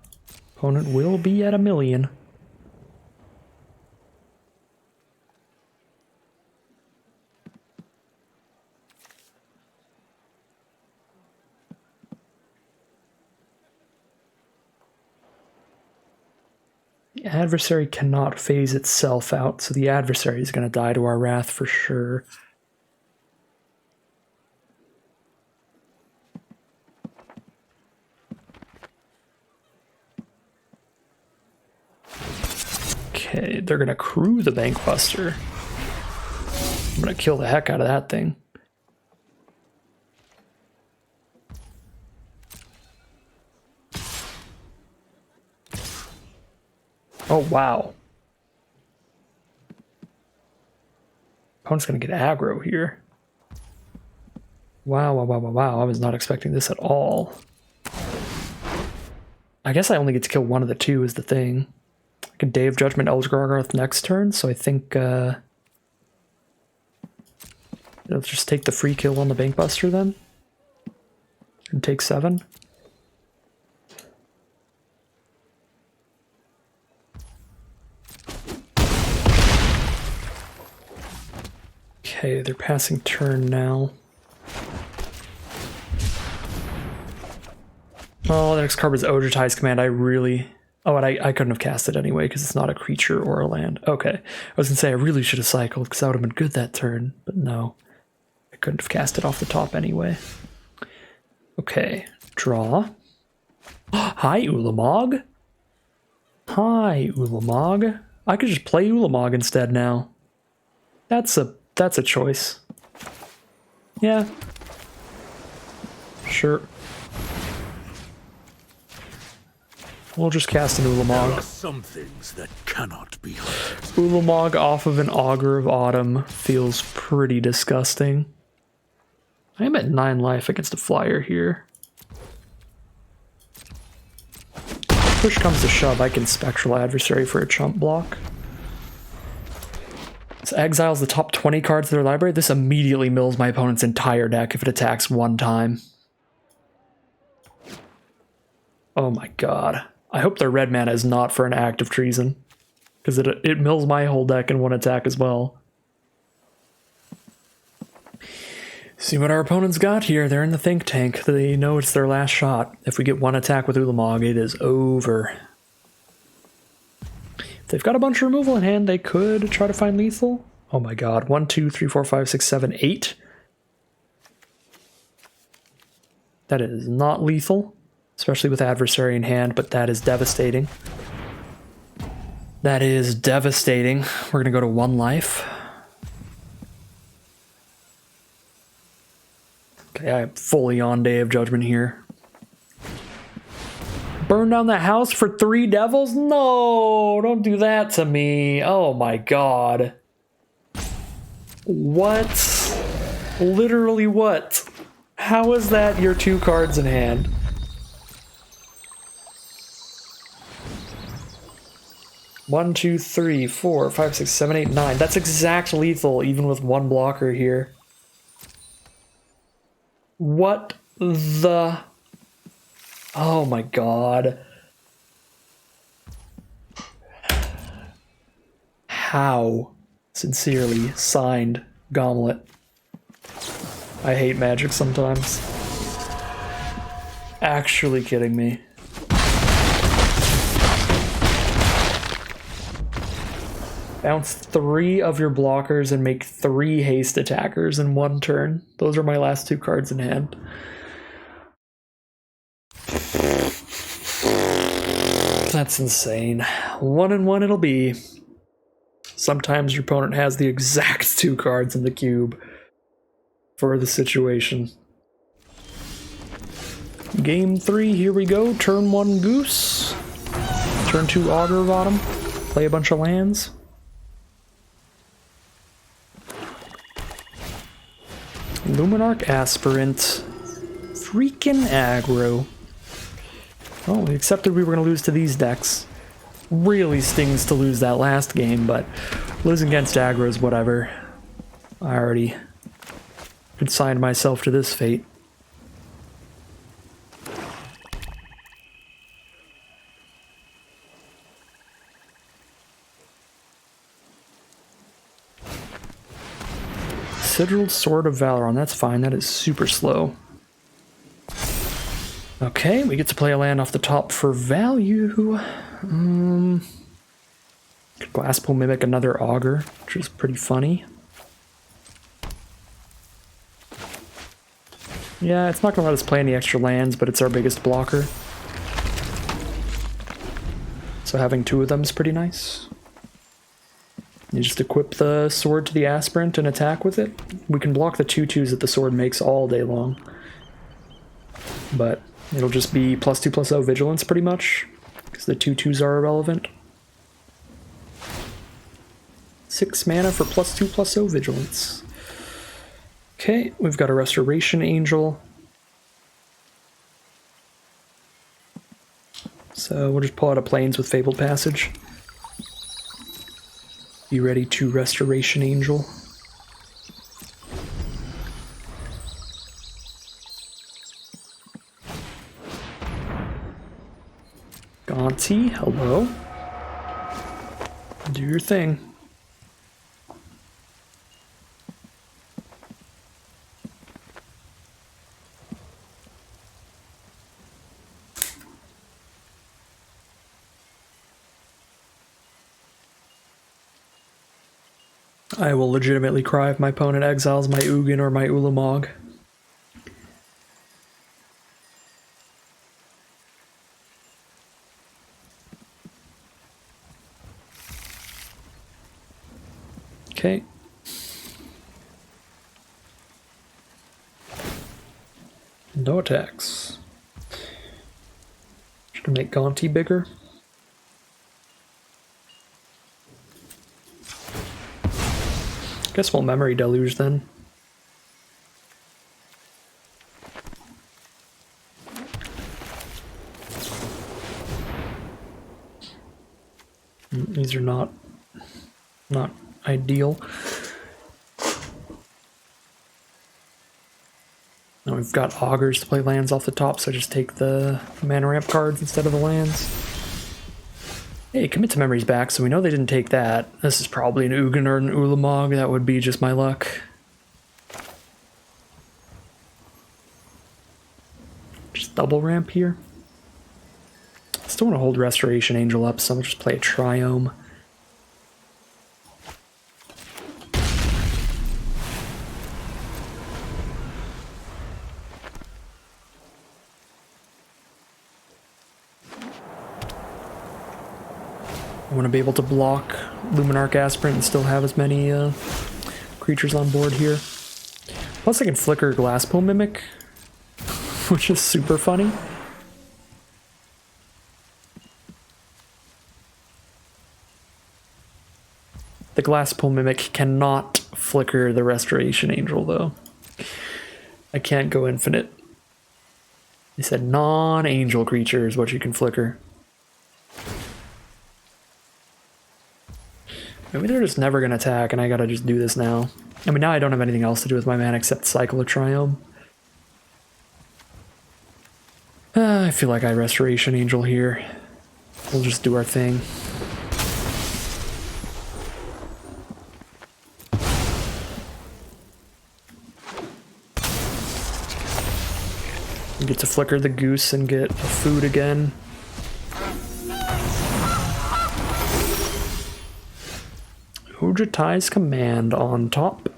A: Opponent will be at 1,000,000. The adversary cannot phase itself out, so the adversary is going to die to our wrath for sure. Okay, they're going to crew the Bankbuster. I'm going to kill the heck out of that thing. Oh, wow. Opponent's going to get aggro here. Wow, wow, wow, wow, wow. I was not expecting this at all. I guess I only get to kill one of the two is the thing. Like a Day of Judgment Eldritch Gargaroth next turn, so I think let's just take the free kill on the Bankbuster then. And take 7. Okay, they're passing turn now. Oh, the next card was Odritize Command. Oh, and I couldn't have cast it anyway because it's not a creature or a land. Okay. I was going to say I really should have cycled because that would have been good that turn, but no. I couldn't have cast it off the top anyway. Okay. draw. Hi, Ulamog. Hi, Ulamog. I could just play Ulamog instead now. That's a choice. Yeah. Sure. We'll just cast an
C: There are
A: Ulamog.
C: some things that cannot be hurt.
A: Ulamog off of an Augur of Autumn feels pretty disgusting. I am at 9 life against a flyer here. Push comes to shove, I can Spectral Adversary for a chump block. This exiles the top 20 cards of their library. This immediately mills my opponent's entire deck if it attacks one time. Oh my god. I hope their red mana is not for an act of treason, because it mills my whole deck in one attack as well. See what our opponents got here. They're in the think tank. They know it's their last shot. If we get one attack with Ulamog, it is over. If they've got a bunch of removal in hand, they could try to find lethal. Oh my god. 1, 2, 3, 4, 5, 6, 7, 8. That is not lethal, especially with adversary in hand, but that is devastating. That is devastating. We're going to go to 1 life. Okay, I am fully on Day of Judgment here. Burn down the house for 3 devils? No, don't do that to me. Oh my god. What? Literally what? How is that your 2 cards in hand? One, 2, 3, 4, 5, 6, 7, 8, 9. That's exact lethal, even with 1 blocker here. What the... Oh my god. How? Sincerely, signed, Gauntlet. I hate Magic sometimes. Actually kidding me. Bounce 3 of your blockers and make 3 haste attackers in 1 turn. Those are my last 2 cards in hand. That's insane. 1 and 1 it'll be. Sometimes your opponent has the exact 2 cards in the cube for the situation. Game 3, here we go. Turn 1 Goose. Turn 2 Augur of Autumn. Play a bunch of lands. Luminarch Aspirant. Freaking aggro. Well, we accepted we were going to lose to these decks. Really stings to lose that last game, but losing against aggro is whatever. I already consigned myself to this fate. Sigiled Sword of Valoron, that's fine, that is super slow. Okay, we get to play a land off the top for value. Glasspool Mimic another Augur, which is pretty funny. Yeah, it's not going to let us play any extra lands, but it's our biggest blocker. So having 2 of them is pretty nice. You just equip the sword to the aspirant and attack with it. We can block the 2/2s that the sword makes all day long. But it'll just be +2/+0 vigilance pretty much, because the 2/2s are irrelevant. 6 mana for +2/+0 vigilance. Okay, we've got a Restoration Angel. So we'll just pull out a Plains with Fabled Passage. Be ready to Restoration Angel. Gonti, hello. Do your thing. I will legitimately cry if my opponent exiles my Ugin or my Ulamog. Okay. No attacks. Just gonna make Gonti bigger. Guess we'll memory deluge then. These are not ideal. Now we've got augurs to play lands off the top, so I just take the mana ramp cards instead of the lands. Hey, commit to memories back, so we know they didn't take that. This is probably an Ugin or an Ulamog. That would be just my luck. Just double ramp here. Still want to hold Restoration Angel up, so I'll just play a Triome. I want to be able to block Luminarch Aspirant and still have as many creatures on board here. Plus I can flicker Glasspool Mimic, which is super funny. The Glasspool Mimic cannot flicker the Restoration Angel, though. I can't go infinite. They said non-angel creatures what you can flicker. Maybe they're just never going to attack, and I gotta just do this now. I mean, now I don't have anything else to do with my mana except cycle a Triome. I feel like I Restoration Angel here. We'll just do our thing. We get to flicker the goose and get a food again. Ojutai's Command on top.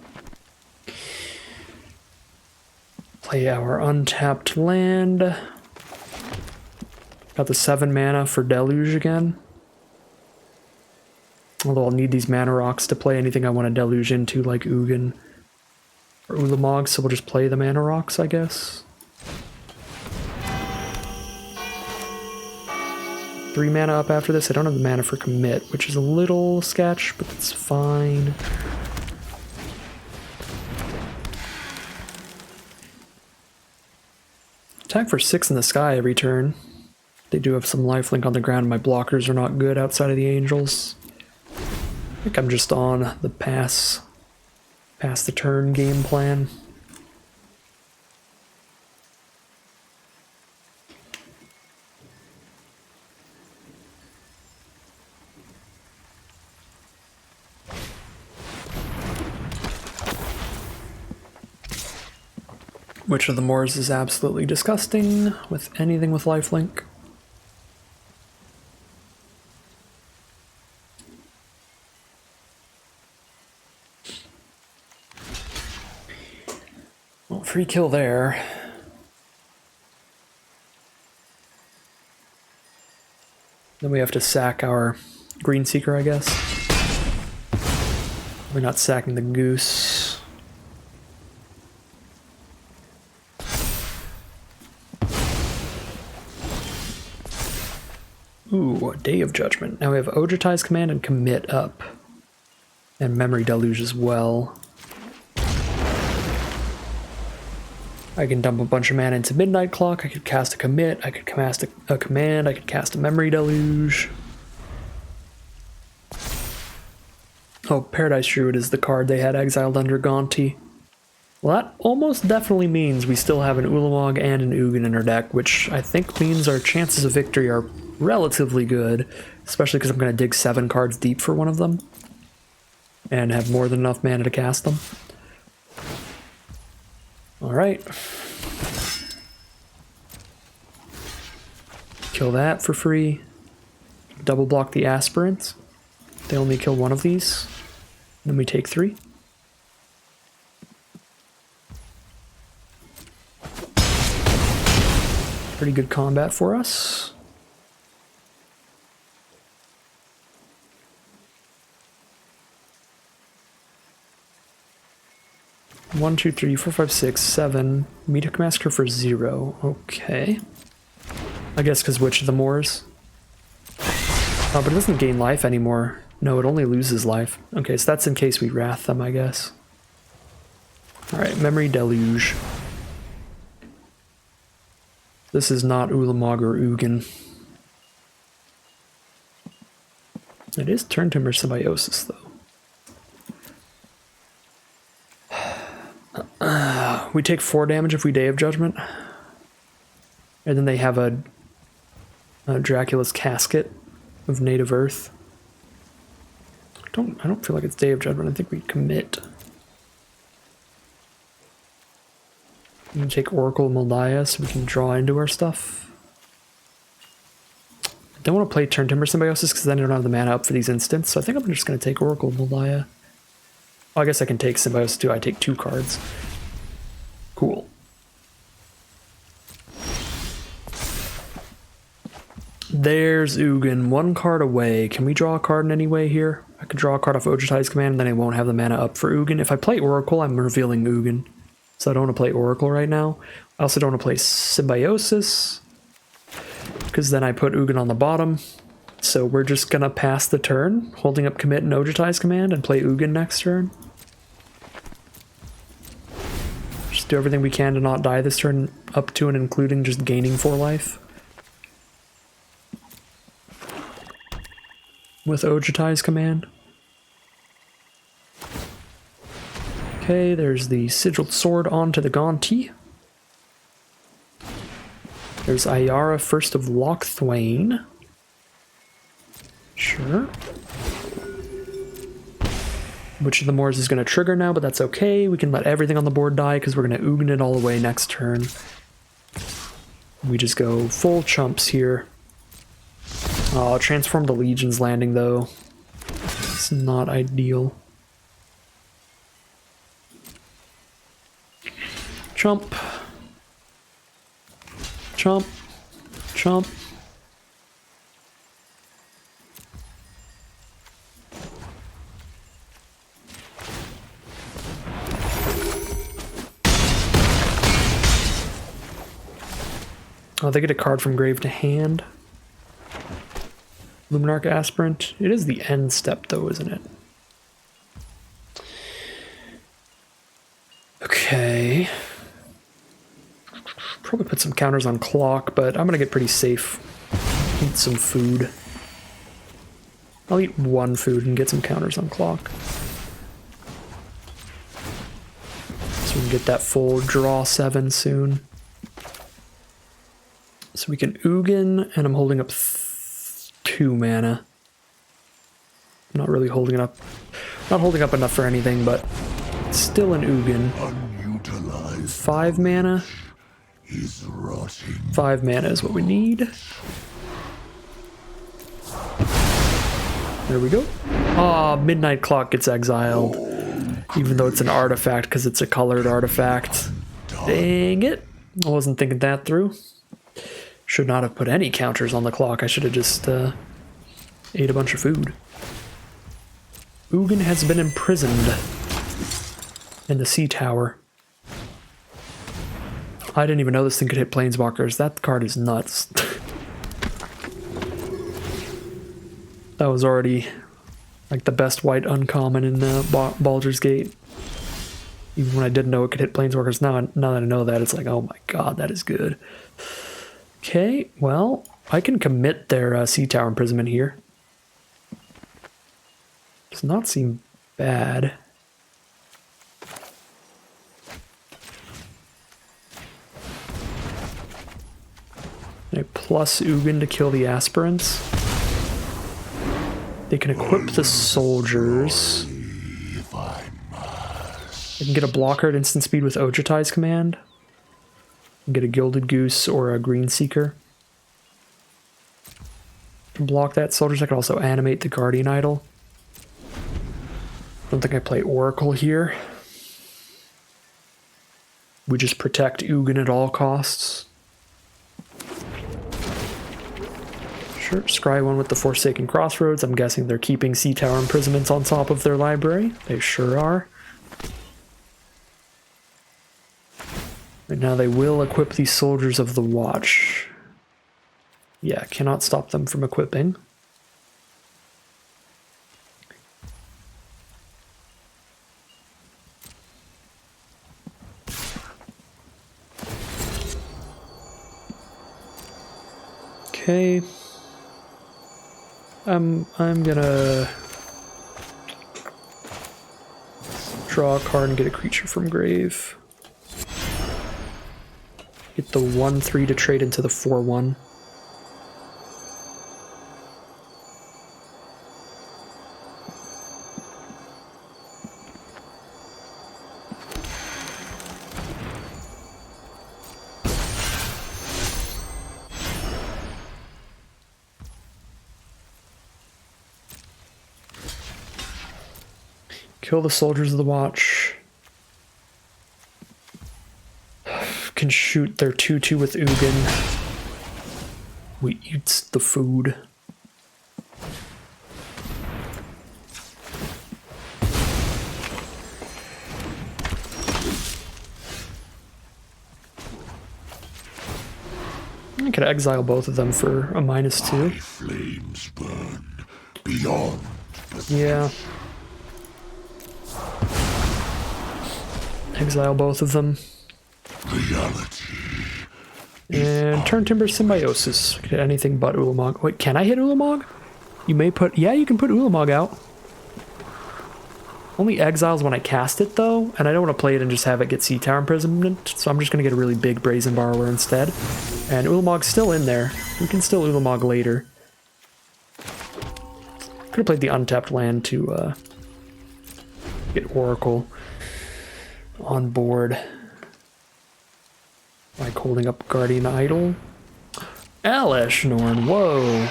A: Play our untapped land. Got the 7 mana for Deluge again. Although I'll need these mana rocks to play anything I want to deluge into, like Ugin or Ulamog, so we'll just play the mana rocks, I guess. 3 mana up after this. I don't have the mana for commit, which is a little sketch, but that's fine. Attack for 6 in the sky every turn. They do have some lifelink on the ground. My blockers are not good outside of the angels. I think I'm just on the pass the turn game plan. Which of the Moors is absolutely disgusting with anything with lifelink? Well, free kill there. Then we have to sack our Green Seeker, I guess. We're not sacking the goose. Ooh, Day of Judgment. Now we have Ojutai's Command and Commit up. And Memory Deluge as well. I can dump a bunch of mana into Midnight Clock. I could cast a Commit. I could cast a Command. I could cast a Memory Deluge. Oh, Paradise Druid is the card they had exiled under Gonti. Well, that almost definitely means we still have an Ulamog and an Ugin in our deck, which I think means our chances of victory are relatively good, especially because I'm going to dig 7 cards deep for one of them and have more than enough mana to cast them. Alright. Kill that for free. Double block the aspirants. They only kill one of these. Then we take 3. Pretty good combat for us. 1, 2, 3, 4, 5, 6, 7. Meteor Massacre for 0. Okay. I guess because Witch of the Moors. Oh, but it doesn't gain life anymore. No, it only loses life. Okay, so that's in case we wrath them, I guess. Alright, Memory Deluge. This is not Ulamog or Ugin. It is Turn Timber Symbiosis, though. We take 4 damage if we Day of Judgment. And then they have a Dracula's Casket of Native Earth. I don't feel like it's Day of Judgment. I think we commit. We can take Oracle Moldiah so we can draw into our stuff. I don't want to play Turn Timber Symbiosis because then I don't have the mana up for these instants. So I think I'm just going to take Oracle Moldiah. Oh, I guess I can take Symbiosis too. I take 2 cards. Cool. There's Ugin, 1 card away. Can we draw a card in any way here? I could draw a card off Ojutai's command, and then I won't have the mana up for Ugin. If I play Oracle, I'm revealing Ugin. So I don't want to play Oracle right now. I also don't want to play Symbiosis, because then I put Ugin on the bottom. So we're just going to pass the turn, holding up Commit and Ojutai's command, and play Ugin next turn. Just do everything we can to not die this turn, up to and including just gaining 4 life. With Ojutai's command. Okay, there's the Sigiled Sword onto the Gonti. There's Ayara, First of Lochthwain. Sure. Witch of the Moors is going to trigger now, but that's okay. We can let everything on the board die because we're going to Ugin it all the way next turn. We just go full chumps here. Oh, transform the Legion's Landing, though. It's not ideal. Chump. Chump. Chump. Oh, they get a card from grave to hand. Luminarch Aspirant. It is the end step, though, isn't it? Okay. Probably put some counters on clock, but I'm gonna get pretty safe. Eat some food. I'll eat 1 food and get some counters on clock. So we can get that full draw 7 soon. So we can Ugin, and I'm holding up 2 mana. I'm not really holding it up. Not holding up enough for anything, but still an Ugin. 5 mana. 5 mana is what we need. There we go. Ah, Midnight Clock gets exiled. Even though it's an artifact, because it's a colored artifact. Dang it. I wasn't thinking that through. Should not have put any counters on the clock. I should have just ate a bunch of food. Ugin has been imprisoned in the Sea Tower. I didn't even know this thing could hit Planeswalkers. That card is nuts. That was already like the best white uncommon in Baldur's Gate. Even when I didn't know it could hit Planeswalkers, now that I know that, it's like, oh my god, that is good. Okay, well, I can commit their Sea Tower imprisonment here. Does not seem bad. I plus Ugin to kill the aspirants. They can equip the soldiers. They can get a blocker at instant speed with Ojutai's command. Get a Gilded Goose or a Green Seeker. Can block that. Soldiers, I can also animate the Guardian Idol. Don't think I play Oracle here. We just protect Ugin at all costs. Sure, scry 1 with the Forsaken Crossroads. I'm guessing they're keeping Sea Tower imprisonments on top of their library. They sure are. But now they will equip these soldiers of the watch. Yeah, cannot stop them from equipping. Okay. I'm gonna draw a card and get a creature from grave. Get the 1/3 to trade into the 4/1. Kill the soldiers of the watch. Can shoot their 2/2 with Ugin. We eats the food. I could exile both of them for a -2.
C: Flames burn beyond.
A: Yeah. Exile both of them.
C: Reality.
A: And turn Timber Symbiosis. Get anything but Ulamog. Wait, can I hit Ulamog? You may put... Yeah, you can put Ulamog out. Only exiles when I cast it, though. And I don't want to play it and just have it get Sea Tower Imprisonment. So I'm just going to get a really big Brazen Borrower instead. And Ulamog's still in there. We can still Ulamog later. Could have played the untapped land to get Oracle on board. Like holding up Guardian Idol. Aleshnorn, whoa.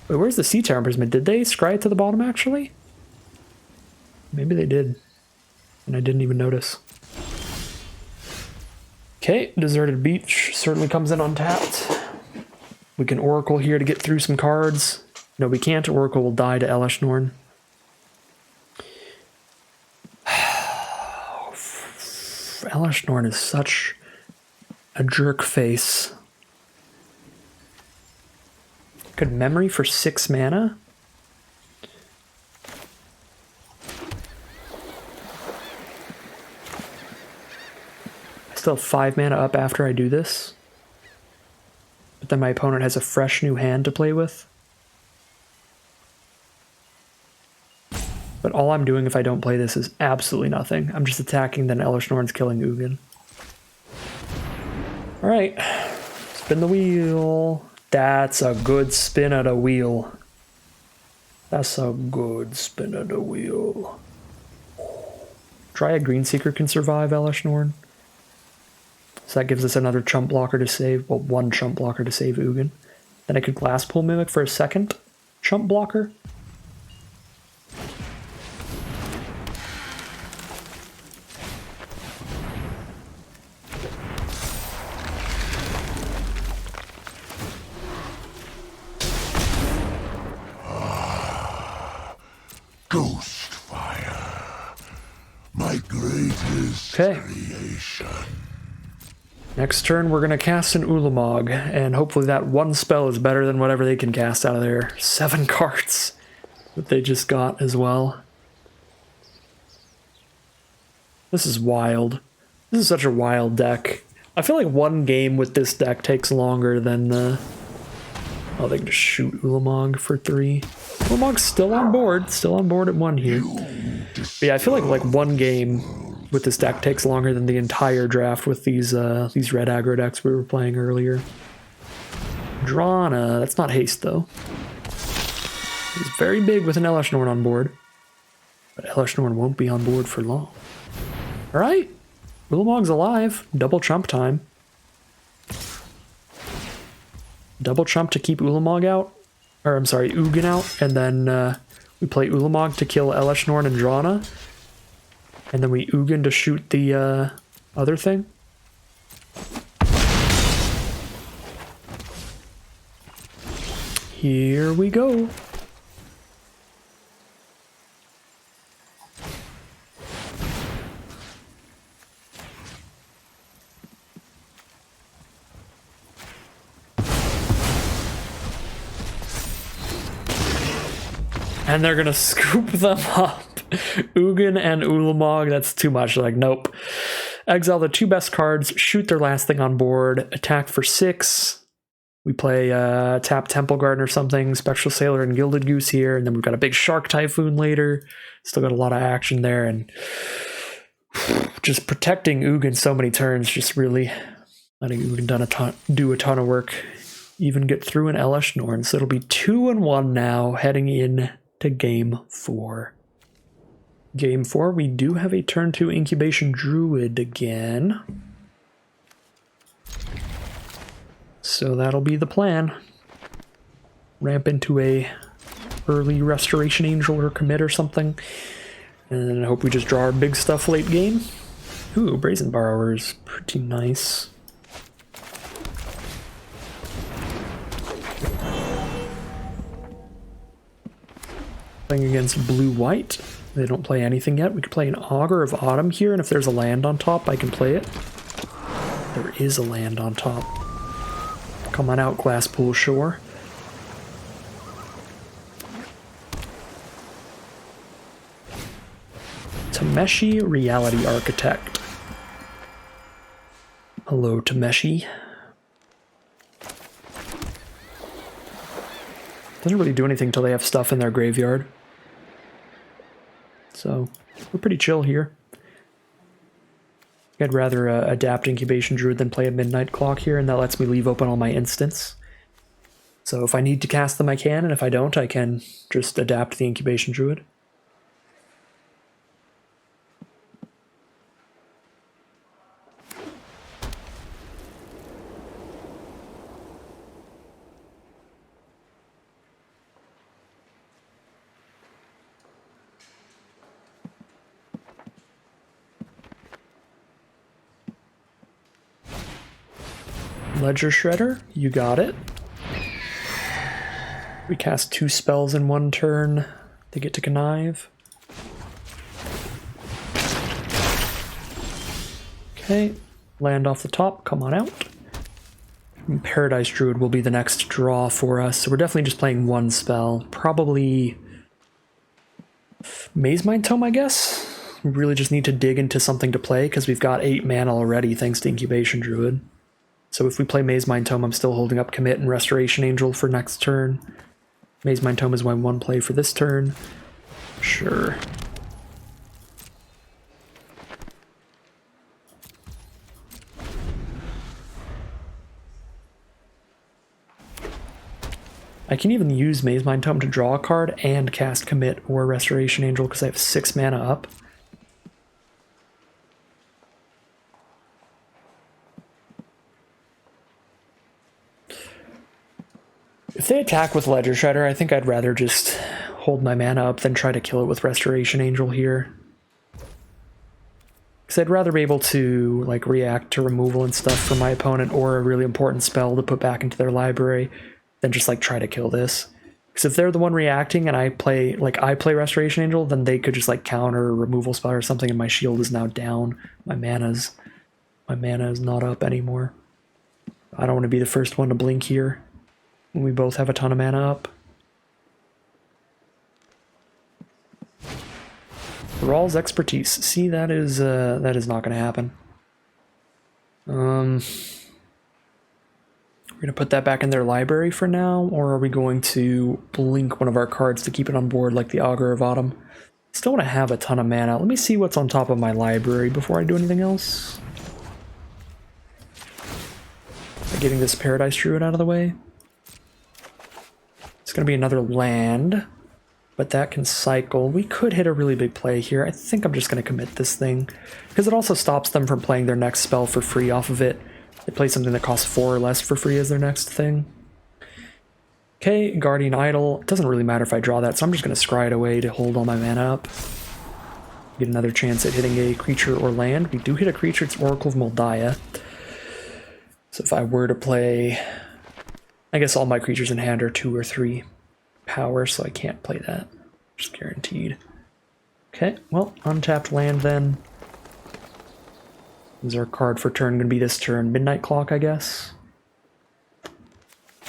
A: Wait, where's the Sea Tower Imprisonment? Did they scry it to the bottom, actually? Maybe they did. And I didn't even notice. Okay, Deserted Beach certainly comes in untapped. We can Oracle here to get through some cards. No, we can't. Oracle will die to Aleshnorn. Aleshnorn is such a jerk face. Good memory for 6 mana. I still have 5 mana up after I do this. But then my opponent has a fresh new hand to play with. But all I'm doing if I don't play this is absolutely nothing. I'm just attacking, then Aleshnorn's killing Ugin. Alright. Spin the wheel. That's a good spin of the wheel. That's a good spin of the wheel. Dryad Greenseeker can survive Aleshnorn. So that gives us another chump blocker to save. Well, one chump blocker to save Ugin. Then I could Glasspool Mimic for a second chump blocker.
C: Ghost fire. My greatest creation.
A: Next turn, we're going to cast an Ulamog, and hopefully that one spell is better than whatever they can cast out of their 7 cards that they just got as well. This is wild. This is such a wild deck. I feel like one game with this deck takes longer than oh, they can just shoot Ulamog for 3. Ulamog's still on board at 1 here. But yeah, I feel like one game with this deck takes longer than the entire draft with these red aggro decks we were playing earlier. Drana, that's not haste though. It's very big with an Aleshnorn on board. But Aleshnorn won't be on board for long. Alright, Ulamog's alive. Double chump time. Double chump to keep Ulamog out. Or I'm sorry, Ugin out. And then we play Ulamog to kill Aleshnorn and Drana. And then we Ugin to shoot the other thing. Here we go. And they're gonna scoop them up. Ugin and Ulamog, that's too much. Like, nope. Exile the 2 best cards, shoot their last thing on board, attack for 6. We play tap Temple Garden or something, Spectral Sailor and Gilded Goose here, and then we've got a big Shark Typhoon later. Still got a lot of action there, and just protecting Ugin so many turns, just really letting Ugin do a ton of work. Even get through an Elesh Norn, so it'll be 2-1 now, heading in to Game 4. Game 4, we do have a turn 2 Incubation Druid again. So that'll be the plan. Ramp into a early Restoration Angel or commit or something. And then I hope we just draw our big stuff late game. Ooh, Brazen Borrower is pretty nice. Playing against blue-white. They don't play anything yet. We could play an Augur of Autumn here, and if there's a land on top, I can play it. There is a land on top. Come on out, Glasspool Shore. Tameshi, Reality Architect. Hello, Tameshi. Doesn't really do anything until they have stuff in their graveyard. So, we're pretty chill here. I'd rather adapt Incubation Druid than play a Midnight Clock here, and that lets me leave open all my instants. So if I need to cast them, I can, and if I don't, I can just adapt the Incubation Druid. Ledger Shredder, you got it. We cast 2 spells in 1 turn. They get to connive. Okay, land off the top, come on out. And Paradise Druid will be the next draw for us, so we're definitely just playing 1 spell. Probably Maze Mind Tome, I guess? We really just need to dig into something to play, because we've got 8 mana already thanks to Incubation Druid. So if we play Maze Mind Tome, I'm still holding up Commit and Restoration Angel for next turn. Maze Mind Tome is my 1 play for this turn. Sure. I can even use Maze Mind Tome to draw a card and cast Commit or Restoration Angel because I have 6 mana up. If they attack with Ledger Shredder, I think I'd rather just hold my mana up than try to kill it with Restoration Angel here. Because I'd rather be able to like react to removal and stuff from my opponent or a really important spell to put back into their library than just like try to kill this. Because if they're the one reacting and I play Restoration Angel, then they could just like counter a removal spell or something and my shield is now down. My mana is not up anymore. I don't want to be the first one to blink here. We both have a ton of mana up. Thrall's Expertise. See, that is not going to happen. We're going to put that back in their library for now, or are we going to blink one of our cards to keep it on board like the Augur of Autumn? Still want to have a ton of mana. Let me see what's on top of my library before I do anything else. Getting this Paradise Druid out of the way. It's going to be another land, but that can cycle. We could hit a really big play here. I think I'm just going to commit this thing, because it also stops them from playing their next spell for free off of it. They play something that costs 4 or less for free as their next thing. Okay, Guardian Idol. It doesn't really matter if I draw that, so I'm just going to scry it away to hold all my mana up. Get another chance at hitting a creature or land. We do hit a creature, it's Oracle of Moldiah. So if I were to play... I guess all my creatures in hand are 2 or 3 power, so I can't play that. Just guaranteed. Okay, well, untapped land then. Is our card for turn going to be this turn? Midnight Clock, I guess.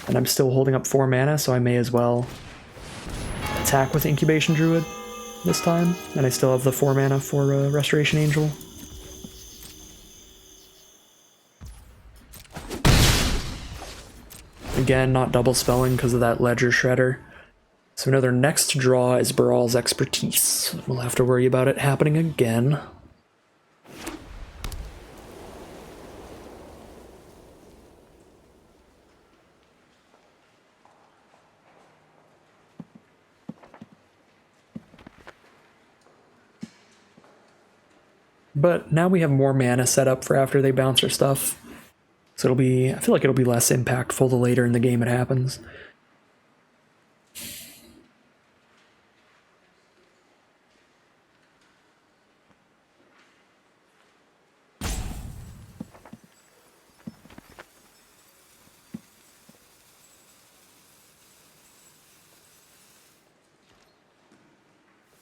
A: And I'm still holding up 4 mana, so I may as well attack with Incubation Druid this time, and I still have the 4 mana for Restoration Angel. Again, not double spelling because of that Ledger Shredder. So we know their next draw is Baral's Expertise. We'll have to worry about it happening again. But now we have more mana set up for after they bounce our stuff. So it'll be, I feel like it'll be less impactful the later in the game it happens.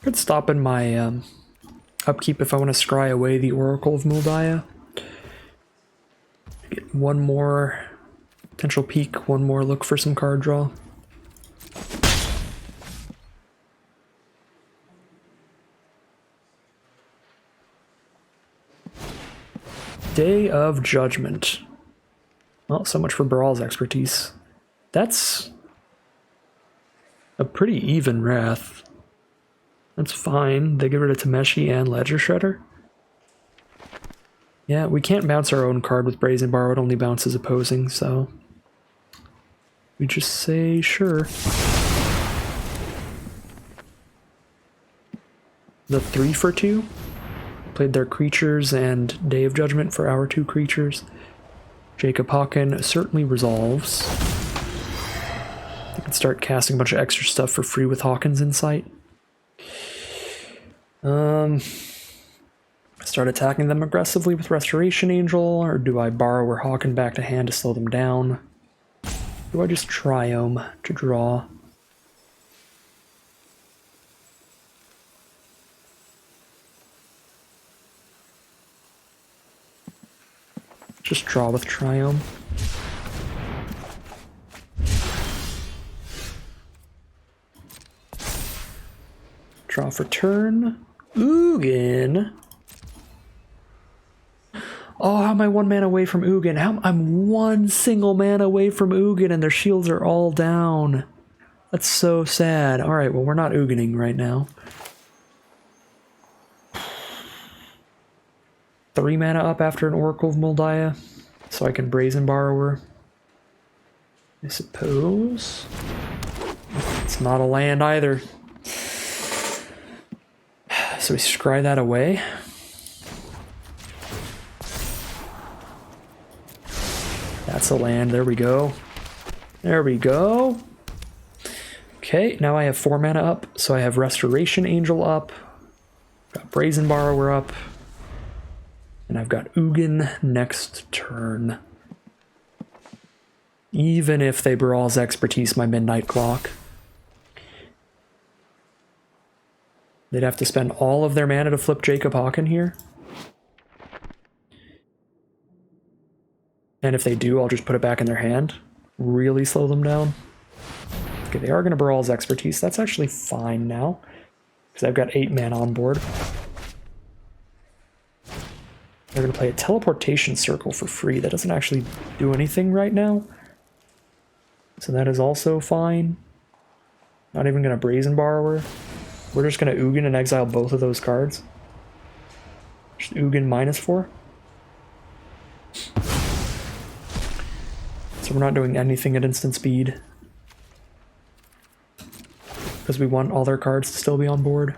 A: Could stop in my upkeep if I want to scry away the Oracle of Muldiah. Get one more potential peek, one more look for some card draw. Day of Judgment. Well, so much for Baral's Expertise. That's a pretty even Wrath. That's fine. They get rid of Tameshi and Ledger Shredder. Yeah, we can't bounce our own card with Brazen Borrow. It only bounces opposing, so we just say sure. The 3 for 2. Played their creatures and Day of Judgment for our 2 creatures. Jacob Hawken certainly resolves. I can start casting a bunch of extra stuff for free with Hawken's Insight. Start attacking them aggressively with Restoration Angel, or do I borrow or Hawken back to hand to slow them down? Do I just Triome to draw? Just draw with Triome. Draw for turn. Ugin. Oh, how am I 1 mana away from Ugin? I'm 1 single mana away from Ugin and their shields are all down. That's so sad. Alright, well, we're not Ugining right now. 3 mana up after an Oracle of Muldiah, so I can Brazen Borrower. I suppose. It's not a land either. So we scry that away. That's a land. There we go. There we go. Okay, now I have 4 mana up, so I have Restoration Angel up, got Brazen Borrower up, and I've got Ugin next turn. Even if they Baral's Expertise my Midnight Clock. They'd have to spend all of their mana to flip Jacob Hawken here. And if they do, I'll just put it back in their hand. Really slow them down. Okay, they are going to Baral's Expertise. That's actually fine now, because I've got 8 mana on board. They're going to play a Teleportation Circle for free. That doesn't actually do anything right now. So that is also fine. Not even going to Brazen Borrower. We're just going to Ugin and exile both of those cards. Just Ugin -4. So we're not doing anything at instant speed, because we want all their cards to still be on board.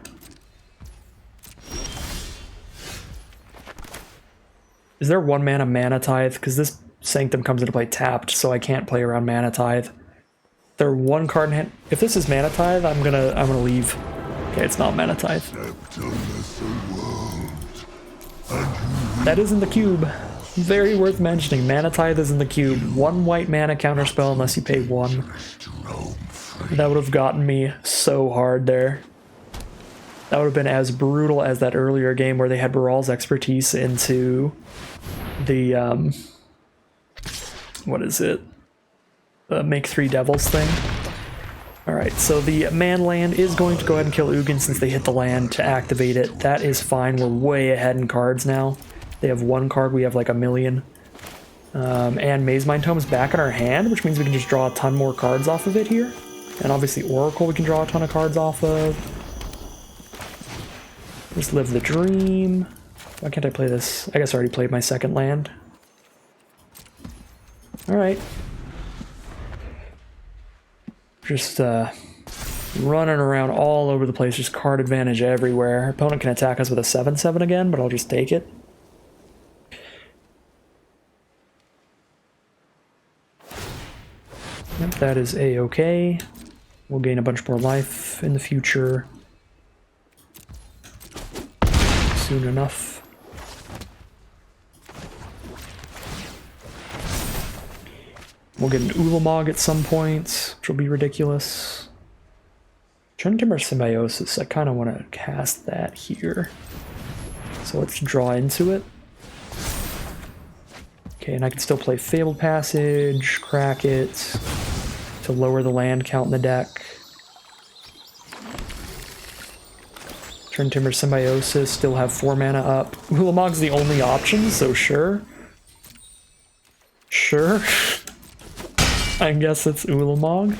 A: Is there 1 mana Mana Tithe? Because this Sanctum comes into play tapped, so I can't play around Mana Tithe. They're 1 card in hand. If this is Mana Tithe, I'm gonna leave. Okay, it's not Mana Tithe. That is in the cube. Very worth mentioning. Mana Tithe is in the cube. 1 white mana counterspell unless you pay 1. That would have gotten me so hard there. That would have been as brutal as that earlier game where they had Baral's Expertise into the, what is it? The Make 3 Devils thing. Alright, so the man land is going to go ahead and kill Ugin since they hit the land to activate it. That is fine. We're way ahead in cards now. They have one card, we have like a million. And Maze Mind Tome is back in our hand, which means we can just draw a ton more cards off of it here. And obviously Oracle we can draw a ton of cards off of. Just Live the Dream. Why can't I play this? I guess I already played my second land. Alright. Just running around all over the place, just card advantage everywhere. Our opponent can attack us with a 7/7 again, but I'll just take it. Yep, that is a-okay. We'll gain a bunch more life in the future. Soon enough. We'll get an Ulamog at some point, which will be ridiculous. Trendtimber Symbiosis, I kind of want to cast that here. So let's draw into it. Okay, and I can still play Fabled Passage, crack it, to lower the land count in the deck. Trendtimber Symbiosis, still have 4 mana up. Ulamog's the only option, so sure. Sure. I guess it's Ulamog.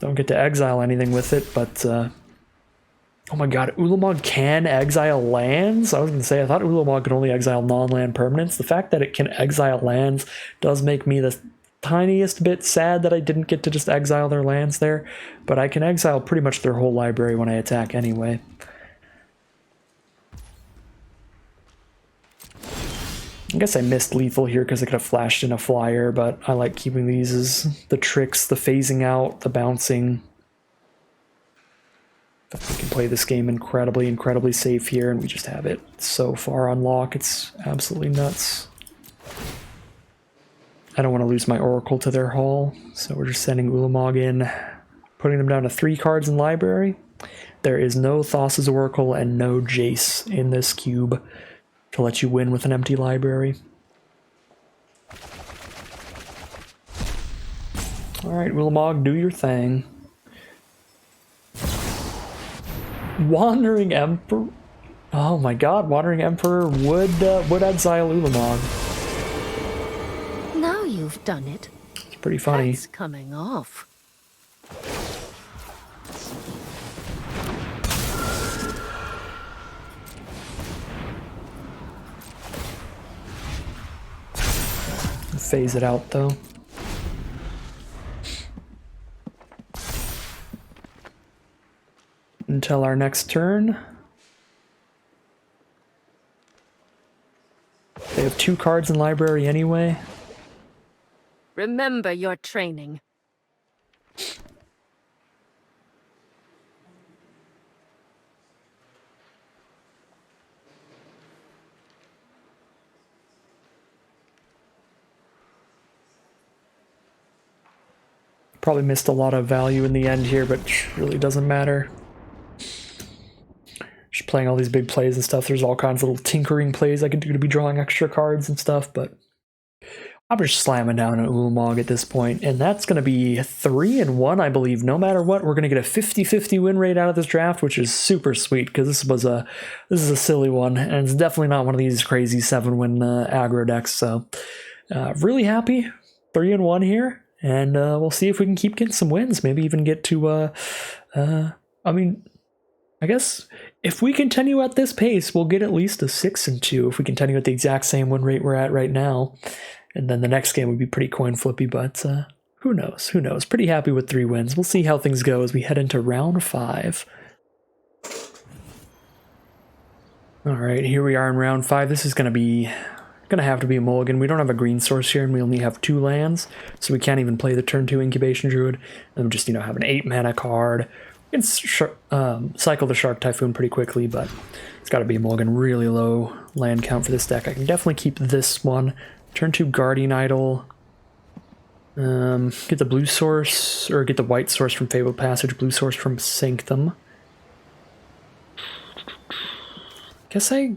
A: Don't get to exile anything with it, but oh my god, Ulamog can exile lands? I was gonna say, I thought Ulamog could only exile non-land permanents. The fact that it can exile lands does make me the tiniest bit sad that I didn't get to just exile their lands there, but I can exile pretty much their whole library when I attack anyway. I guess I missed lethal here because I could have flashed in a flyer, but I like keeping these as the tricks, the phasing out, the bouncing. But we can play this game incredibly, incredibly safe here, and we just have it so far on lock. It's absolutely nuts. I don't want to lose my Oracle to their haul, so we're just sending Ulamog in, putting them down to 3 cards in library. There is no Thassa's Oracle and no Jace in this cube to let you win with an empty library. Alright, Ulamog, do your thing. Wandering Emperor? Oh my god, Wandering Emperor would exile Ulamog.
D: Now you've done it.
A: It's pretty funny.
D: It's coming off.
A: Phase it out though. Until our next turn. They have 2 cards in library anyway.
D: Remember your training.
A: Probably missed a lot of value in the end here, but really doesn't matter. Just playing all these big plays and stuff. There's all kinds of little tinkering plays I can do to be drawing extra cards and stuff, but I'm just slamming down an Ulamog at this point, and that's going to be 3-1, I believe. No matter what, we're going to get a 50-50 win rate out of this draft, which is super sweet because this is a silly one, and it's definitely not one of these crazy 7-win aggro decks. So really happy, 3-1 here. And we'll see if we can keep getting some wins. Maybe even get to, I mean, I guess if we continue at this pace, we'll get at least a 6-2 if we continue at the exact same win rate we're at right now. And then the next game would be pretty coin flippy, but who knows? Who knows? Pretty happy with 3 wins. We'll see how things go as we head into round 5. All right, here we are in round 5. This is going to have to be a mulligan. We don't have a green source here, and we only have 2 lands, so we can't even play the turn 2 Incubation Druid. And just, have an 8 mana card. We can cycle the Shark Typhoon pretty quickly, but it's got to be a mulligan. Really low land count for this deck. I can definitely keep this one. Turn 2 Guardian Idol. Get the blue source, or get the white source from Fabled Passage, blue source from Sanctum. Guess I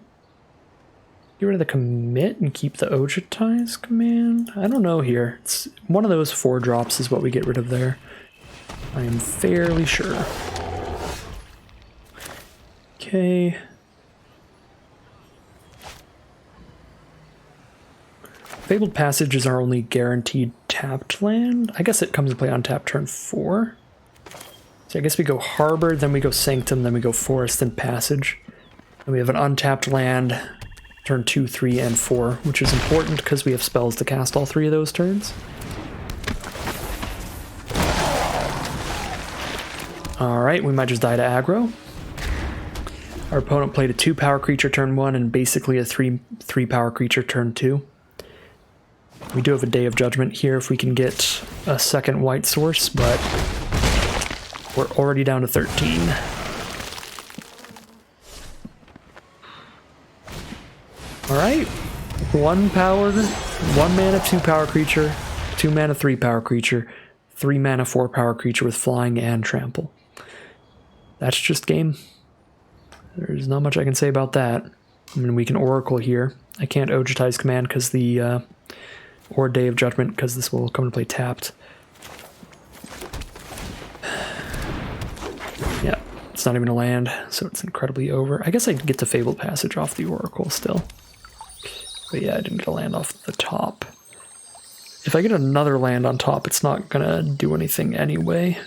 A: Get rid of the commit and keep the Ojitize command? I don't know here. It's one of those 4 drops is what we get rid of there. I am fairly sure. Okay. Fabled Passage is our only guaranteed tapped land. I guess it comes into play on tap turn 4. So I guess we go Harbor, then we go Sanctum, then we go Forest, then Passage. And we have an untapped land turn 2, 3, and 4, which is important because we have spells to cast all 3 of those turns. Alright, we might just die to aggro. Our opponent played a 2-power creature turn 1 and basically a 3-power creature turn 2. We do have a Day of Judgment here if we can get a second white source, but we're already down to 13. Alright. 1 power, 1 mana, 2-power creature, 2 mana, 3-power creature, 3 mana, 4-power creature with flying and trample. That's just game. There's not much I can say about that. I mean, we can Oracle here. I can't Ojitize command because the or Day of Judgment because this will come to play tapped. Yeah, it's not even a land, so it's incredibly over. I guess I'd get the Fabled Passage off the Oracle still. But yeah, I didn't get a land off the top. If I get another land on top, it's not gonna do anything anyway.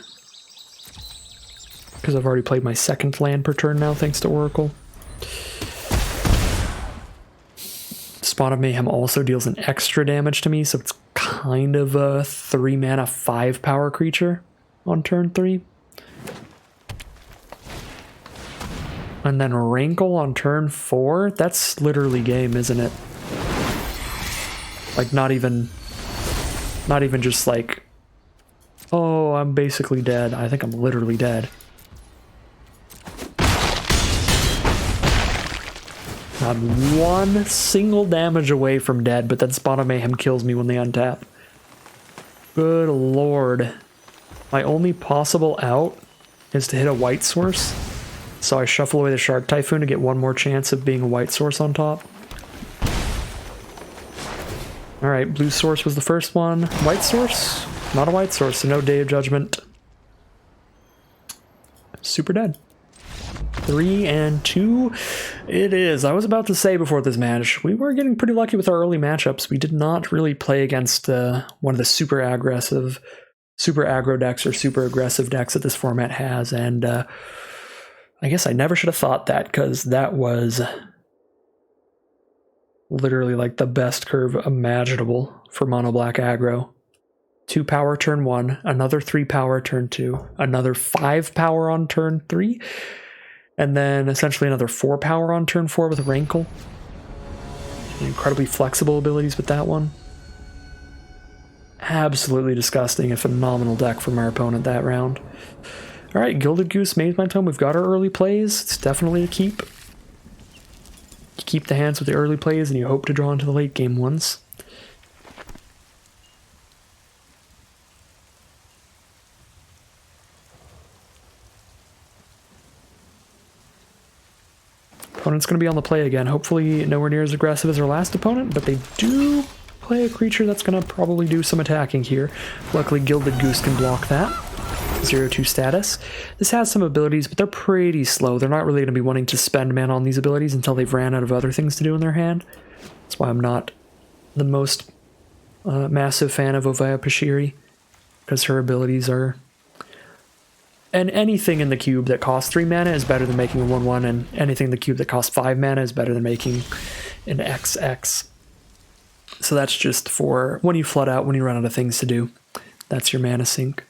A: Because I've already played my 2nd land per turn now, thanks to Oracle. Spawn of Mayhem also deals an extra damage to me, so it's kind of a 3 mana, 5-power creature on turn 3. And then Rankle on turn 4? That's literally game, isn't it? Like, not even just like, oh, I'm basically dead. I think I'm literally dead. Not 1 single damage away from dead, but then Spawn of Mayhem kills me when they untap. Good lord. My only possible out is to hit a white source. So I shuffle away the Shark Typhoon to get 1 more chance of being a white source on top. Alright, blue source was the first one. White source? Not a white source, so no Day of Judgment. Super dead. 3 and 2 it is. I was about to say before this match, we were getting pretty lucky with our early matchups. We did not really play against one of the super aggro decks or super aggressive decks that this format has, and I guess I never should have thought that, because that was literally like the best curve imaginable for mono black aggro. 2 power turn 1, another 3 power turn 2, another 5 power on turn 3, and then essentially another 4 power on turn 4 with Rankle. Incredibly flexible abilities with that one. Absolutely disgusting. A phenomenal deck from our opponent that round. Alright, Gilded Goose, Maze Mind Tome. We've got our early plays. It's definitely a keep. You keep the hands with the early plays and you hope to draw into the late game ones. Opponent's going to be on the play again. Hopefully nowhere near as aggressive as our last opponent, but they do play a creature that's going to probably do some attacking here. Luckily, Gilded Goose can block that. 0-2 status. This has some abilities, but they're pretty slow. They're not really going to be wanting to spend mana on these abilities until they've ran out of other things to do in their hand. That's why I'm not the most massive fan of Ovaya Pashiri, because her abilities are... And anything in the cube that costs 3 mana is better than making a 1-1, and anything in the cube that costs 5 mana is better than making an XX. So that's just for when you flood out, when you run out of things to do. That's your mana sink.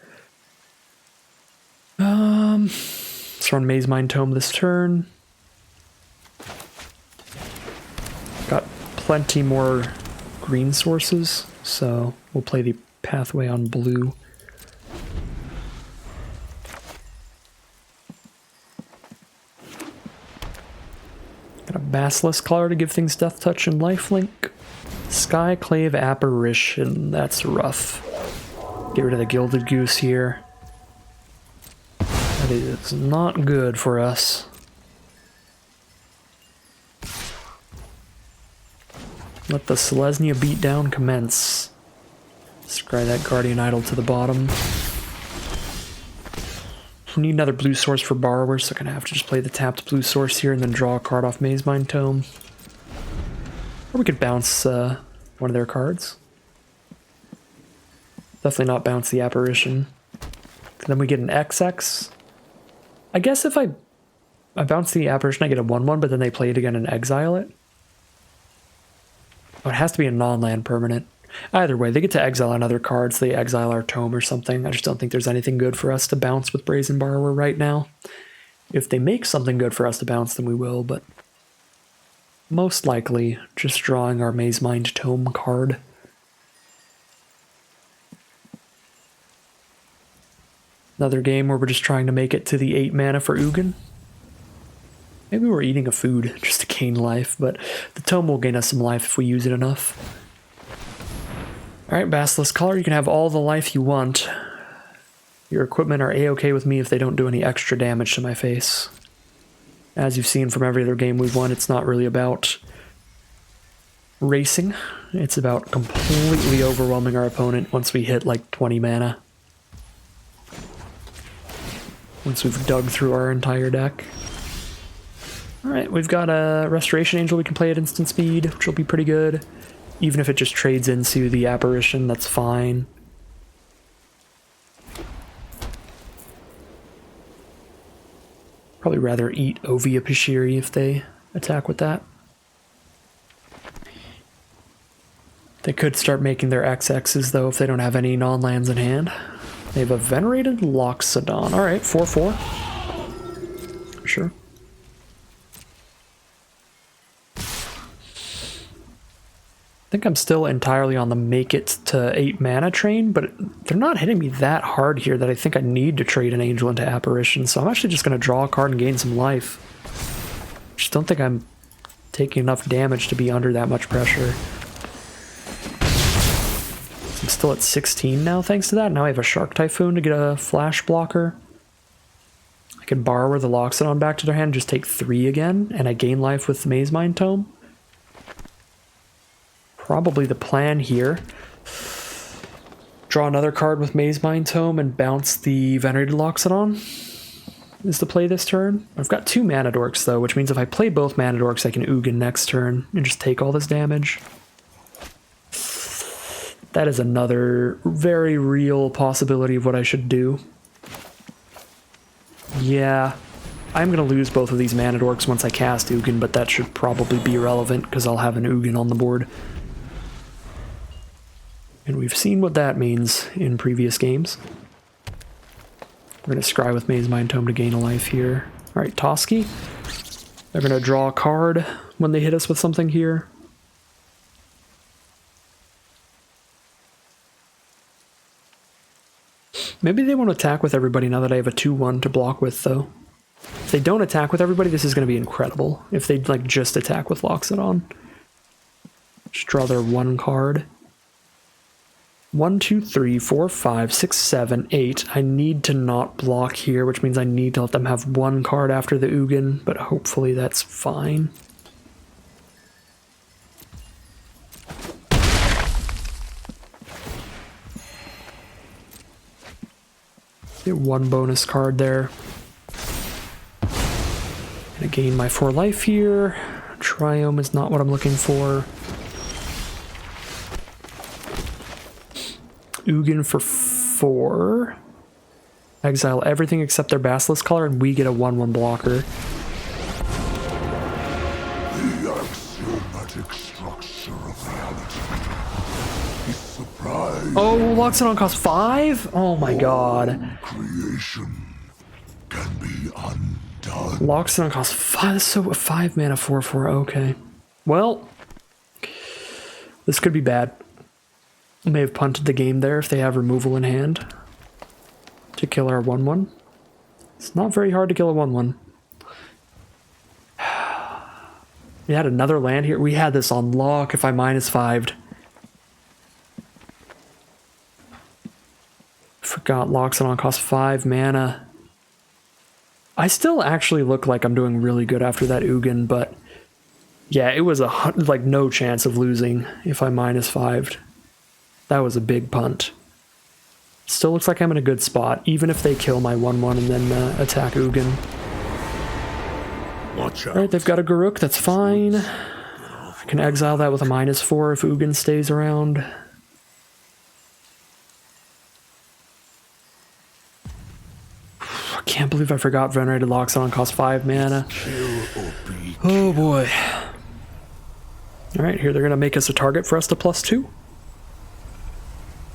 A: Let's run Maze Mind Tome this turn. Got plenty more green sources, so we'll play the Pathway on blue. Got a Basilisk Collar to give things Death Touch and Lifelink. Skyclave Apparition, that's rough. Get rid of the Gilded Goose here. That is not good for us. Let the Selesnya beatdown commence. Scry that Guardian Idol to the bottom. We need another blue source for Borrower, so I'm gonna have to just play the tapped blue source here and then draw a card off Mazemind Tome. Or we could bounce one of their cards. Definitely not bounce the Apparition. Then we get an XX. I guess if I bounce the Apparition, I get a 1/1, but then they play it again and exile it. Oh, it has to be a non-land permanent. Either way, they get to exile another card, so they exile our Tome or something. I just don't think there's anything good for us to bounce with Brazen Borrower right now. If they make something good for us to bounce, then we will, but most likely just drawing our Mazemind Tome card. Another game where we're just trying to make it to the 8 mana for Ugin. Maybe we're eating a food just to gain life, but the Tome will gain us some life if we use it enough. Alright, Basilisk Collar, you can have all the life you want. Your equipment are A-okay with me if they don't do any extra damage to my face. As you've seen from every other game we've won, it's not really about racing. It's about completely overwhelming our opponent once we hit like 20 mana. Once we've dug through our entire deck. Alright, we've got a Restoration Angel we can play at instant speed, which will be pretty good. Even if it just trades into the Apparition, that's fine. Probably rather eat Ovia Pashiri if they attack with that. They could start making their XXs though if they don't have any non-lands in hand. They have a Venerated Loxodon. Alright, 4/4. Sure. I think I'm still entirely on the make it to 8 mana train, but they're not hitting me that hard here that I think I need to trade an Angel into Apparition, so I'm actually just going to draw a card and gain some life. Just don't think I'm taking enough damage to be under that much pressure. I'm still at 16 now thanks to that. Now I have a Shark Typhoon to get a flash blocker. I can borrow the Loxodon back to their hand, just take 3 again, and I gain life with the Mazemind Tome. Probably the plan here. Draw another card with Mazemind Tome and bounce the Venerated Loxodon is the play this turn. I've got 2 Mana Dorks though, which means if I play both Mana Dorks I can Ugin next turn and just take all this damage. That is another very real possibility of what I should do. Yeah, I'm going to lose both of these Mana Dorks once I cast Ugin, but that should probably be irrelevant because I'll have an Ugin on the board. And we've seen what that means in previous games. We're going to scry with Mazemind Tome to gain a life here. Alright, Toski. They're going to draw a card when they hit us with something here. Maybe they won't attack with everybody now that I have a 2/1 to block with, though. If they don't attack with everybody, this is going to be incredible. If they like just attack with Loxodon. Just draw their 1 card. 1, 2, 3, 4, 5, 6, 7, 8. I need to not block here, which means I need to let them have 1 card after the Ugin, but hopefully that's fine. Get 1 bonus card there. Gonna gain my 4 life here. Triome is not what I'm looking for. Ugin for 4. Exile everything except their Basilisk Collar, and we get a 1/1 blocker.
C: The axiomatic structure of reality is surprise.
A: Oh, Loxodon costs 5? Oh my god.
C: Creation can be undone.
A: Loxodon costs 5, so 5 mana 4/4, okay. Well, this could be bad. May have punted the game there if they have removal in hand to kill our 1/1. It's not very hard to kill a 1/1. We had another land here. We had this on lock if I -5'd. Forgot Loxodon costs 5 mana. I still actually look like I'm doing really good after that Ugin, but Yeah, it was like no chance of losing if I -5'd. That was a big punt. Still looks like I'm in a good spot, even if they kill my 1/1 and then attack Ugin.
C: Watch out.
A: Alright, they've got a Garruk, that's fine. I can exile that with a -4 if Ugin stays around. I can't believe I forgot Venerated Loxodon costs 5 mana. Oh boy. Alright, here they're going to make us a target for us to +2.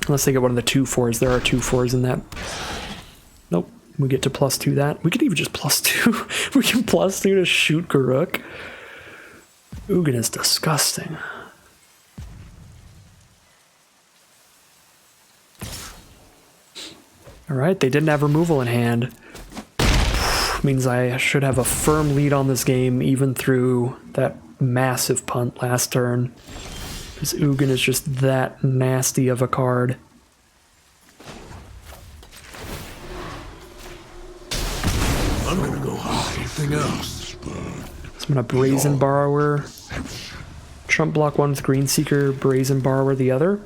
A: Unless they get one of the 2/4s. There are 2/4s in that. Nope. We get to +2 that. We could even just +2. We can +2 to shoot Garruk. Ugin is disgusting. Alright, they didn't have removal in hand. Means I should have a firm lead on this game even through that massive punt last turn. Because Ugin is just that nasty of a card.
C: I'm gonna go hide something else.
A: So I'm gonna Brazen Borrower. Trump block one with Green Seeker, Brazen Borrower the other.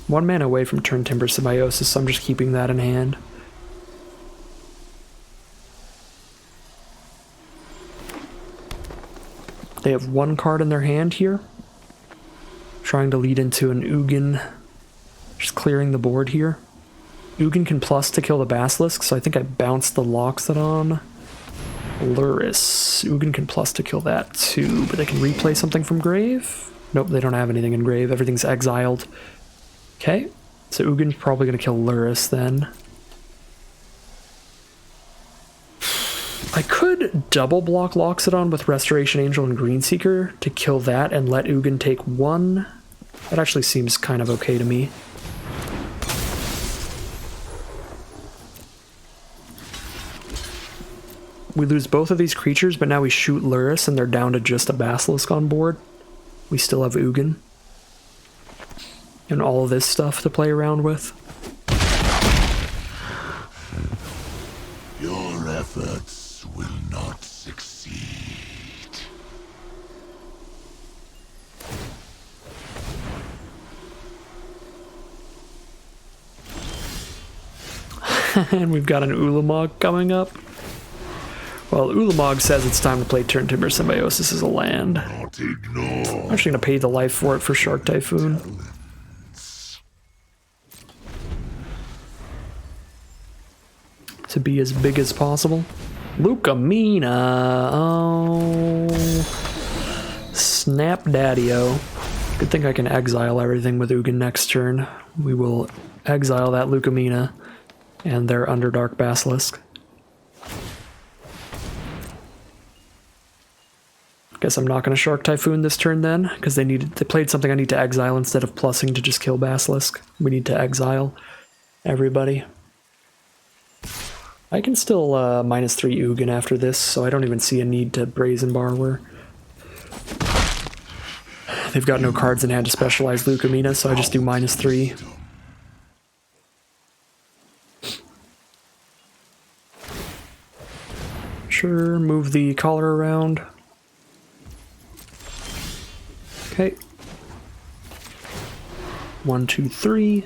A: 1 mana away from Turn Timber Symbiosis, so I'm just keeping that in hand. They have 1 card in their hand here. Trying to lead into an Ugin. Just clearing the board here. Ugin can plus to kill the Basilisk, so I think I bounced the Loxodon. Luris. Ugin can plus to kill that too, but they can replay something from grave? Nope, they don't have anything in grave. Everything's exiled. Okay, so Ugin's probably going to kill Luris then. I could double block Loxodon with Restoration Angel and Greenseeker to kill that and let Ugin take 1. That actually seems kind of okay to me. We lose both of these creatures, but now we shoot Luris and they're down to just a Basilisk on board. We still have Ugin. And all of this stuff to play around with.
C: Your efforts will not succeed.
A: And we've got an Ulamog coming up. Well, Ulamog says it's time to play Turn Timber Symbiosis as a land.
C: Not ignore.
A: I'm actually going to pay the life for it for Shark Typhoon. To be as big as possible. Lucamina. Oh. Snap Daddy-o. Good thing I can exile everything with Ugin next turn. We will exile that Lucamina and their Underdark Basilisk. Guess I'm not going to Shark Typhoon this turn then, because they played something I need to exile instead of plussing to just kill Basilisk. We need to exile everybody. I can still -3 Ugin after this, so I don't even see a need to Brazen Borrower. They've got no cards in hand to specialize Lucamina, so I just do -3. Sure, move the collar around. Okay. 1, 2, 3.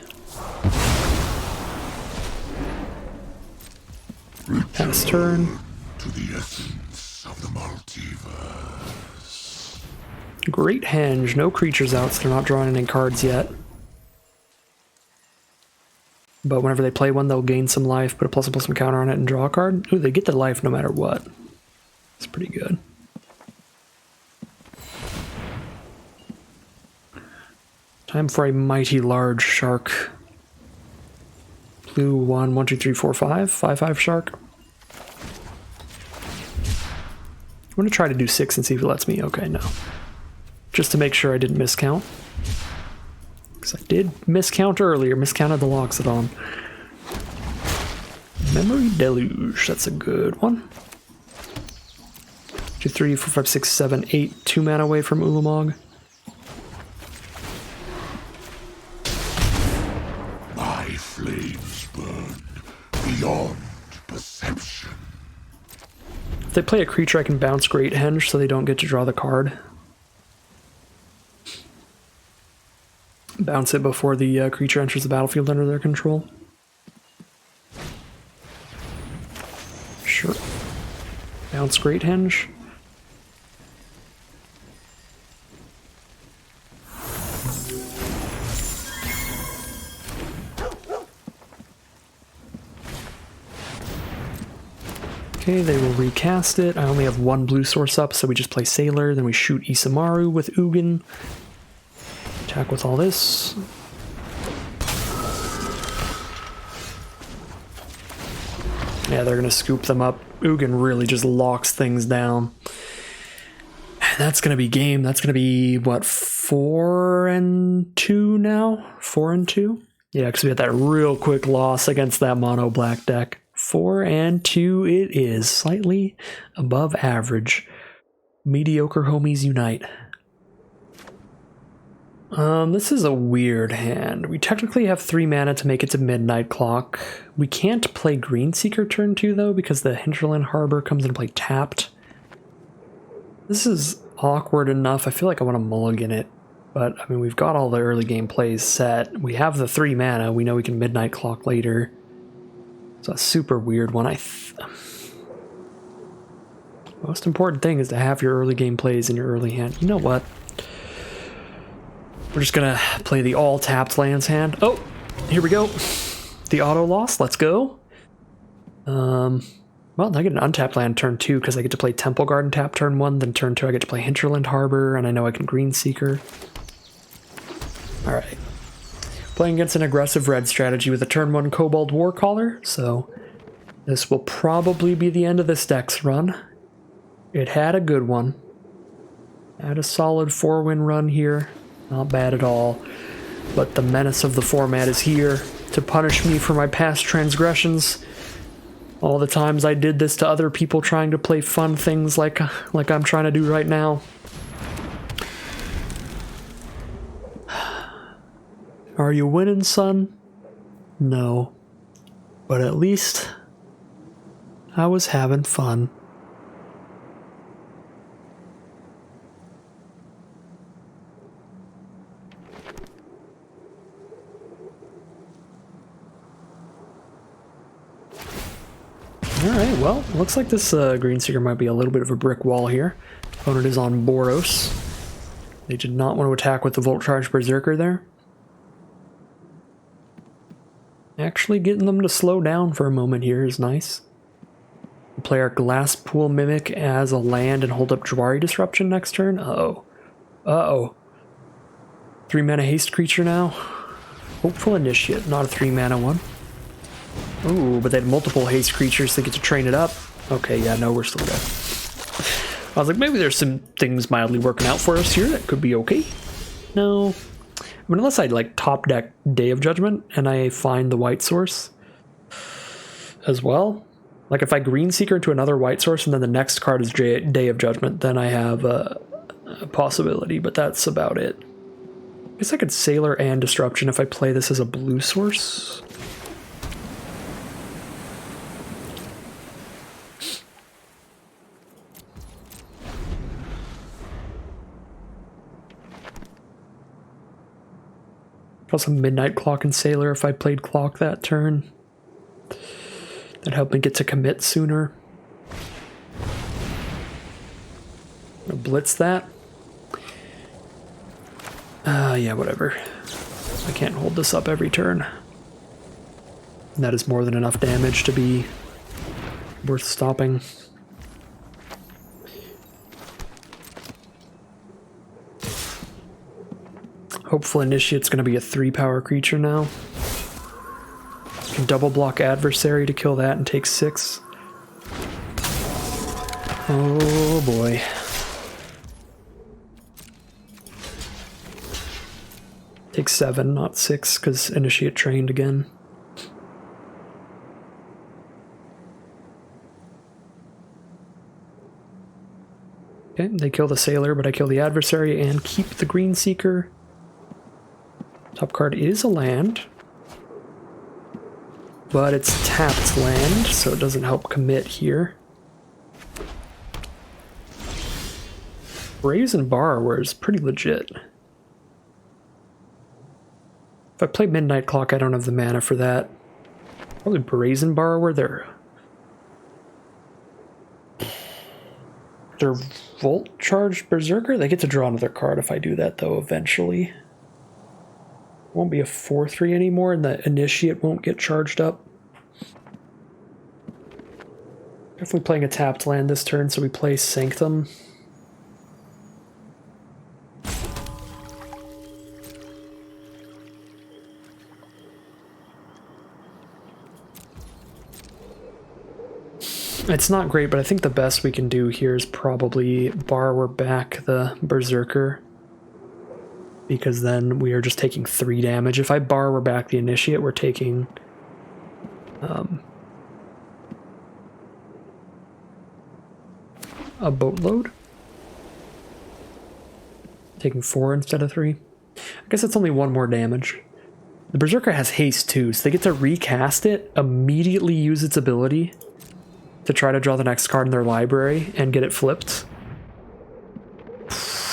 A: Pass turn.
C: To the essence of the multiverse.
A: Great Henge. No creatures out, so they're not drawing any cards yet. But whenever they play one, they'll gain some life, put a +1/+1 counter on it, and draw a card. Ooh, they get the life no matter what. It's pretty good. Time for a mighty large shark. Blue 1, 1, 2, 3, 4, 5. 5/5 shark. I'm going to try to do 6 and see if it lets me. Okay, no. Just to make sure I didn't miscount. Because I did miscount earlier. Miscounted the Loxodon. Memory Deluge. That's a good one. 2, 3, 4, 5, 6, 7, 8. 2 mana away from Ulamog.
C: My flames burn beyond perception.
A: they play a creature, I can bounce Great Henge so they don't get to draw the card. Bounce it before the creature enters the battlefield under their control. Sure. Bounce Great Henge. Okay, they will recast it. I only have one blue source up, so we just play Sailor, then we shoot Isamaru with Ugin. Attack with all this. Yeah, they're gonna scoop them up. Ugin really just locks things down. And that's gonna be game. That's gonna be, what, 4-2 now? 4-2? Yeah, because we had that real quick loss against that mono black deck. 4-2 it is. Slightly above average. Mediocre homies unite. This is a weird hand. We technically have 3 mana to make it to Midnight Clock. We can't play Greenseeker turn 2 though, because the Hinterland Harbor comes into play tapped. This is awkward enough. I feel like I want to mulligan it. But, I mean, we've got all the early game plays set. We have the 3 mana. We know we can Midnight Clock later. It's a super weird one. Most important thing is to have your early game plays in your early hand. You know what? We're just gonna play the all tapped lands hand. Oh, here we go. The auto loss. Let's go. Well, I get an untapped land turn 2 because I get to play Temple Garden tap turn 1. Then turn 2 I get to play Hinterland Harbor, and I know I can Greenseeker. All right. Playing against an aggressive red strategy with a turn 1 Kobold Warcaller, so this will probably be the end of this deck's run. It had a good one. Had a solid 4-win run here. Not bad at all. But the menace of the format is here to punish me for my past transgressions. All the times I did this to other people trying to play fun things like I'm trying to do right now. Are you winning, son? No. But at least I was having fun. Alright, well, looks like this Greenseeker might be a little bit of a brick wall here. Opponent is on Boros. They did not want to attack with the Volt Charge Berserker there. Actually getting them to slow down for a moment here is nice. We'll play our Glasspool Mimic as a land and hold up Jwari Disruption next turn. Uh-oh. Uh-oh. 3 mana haste creature now. Hopeful Initiate, not a 3 mana one. Ooh, but they had multiple haste creatures, they get to train it up. Okay, yeah, no, we're still good. I was like, maybe there's some things mildly working out for us here that could be okay. No. I mean, unless I like top deck Day of Judgment and I find the white source as well. Like if I Greenseeker into another white source and then the next card is Day of Judgment, then I have a possibility, but that's about it. I guess I could Sailor and Disruption if I play this as a blue source. Plus a Midnight Clock and Sailor if I played Clock that turn. That'd help me get to commit sooner. I'll blitz that. Yeah, whatever. I can't hold this up every turn. And that is more than enough damage to be worth stopping. Hopeful Initiate's going to be a 3-power creature now. Can double block Adversary to kill that and take 6. Oh boy. Take 7, not 6, because Initiate trained again. Okay, they kill the Sailor, but I kill the Adversary and keep the Greenseeker. Top card is a land, but it's tapped land, so it doesn't help commit here. Brazen Borrower is pretty legit. If I play Midnight Clock, I don't have the mana for that. Probably Brazen Borrower. They're Volt Charged Berserker? They get to draw another card if I do that, though, eventually. Won't be a 4/3 anymore, and the Initiate won't get charged up. Definitely playing a tapped land this turn, so we play Sanctum. It's not great, but I think the best we can do here is probably Borrower back the Berserker, because then we are just taking 3 damage. If I Borrower back the Initiate, we're taking a boatload. Taking 4 instead of 3. I guess it's only 1 more damage. The Berserker has haste too, so they get to recast it, immediately use its ability to try to draw the next card in their library and get it flipped.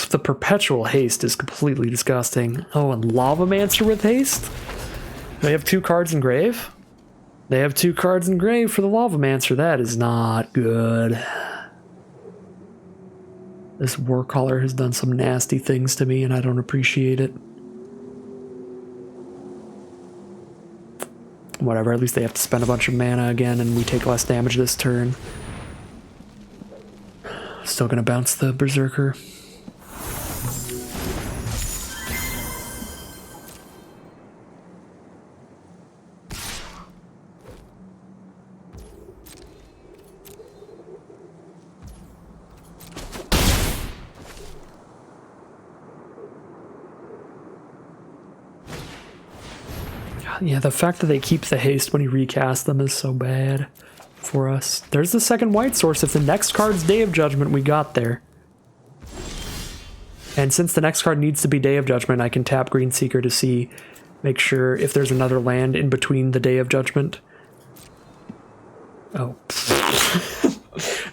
A: The perpetual haste is completely disgusting. Oh, and Lavamancer with haste? They have 2 cards in grave? They have 2 cards in grave for the Lavamancer. That is not good. This Warcaller has done some nasty things to me and I don't appreciate it. Whatever, at least they have to spend a bunch of mana again and we take less damage this turn. Still gonna bounce the Berserker. Yeah, the fact that they keep the haste when you recast them is so bad for us. There's the second white source. If the next card's Day of Judgment, we got there. And since the next card needs to be Day of Judgment, I can tap Green Seeker to make sure if there's another land in between the Day of Judgment. Oh.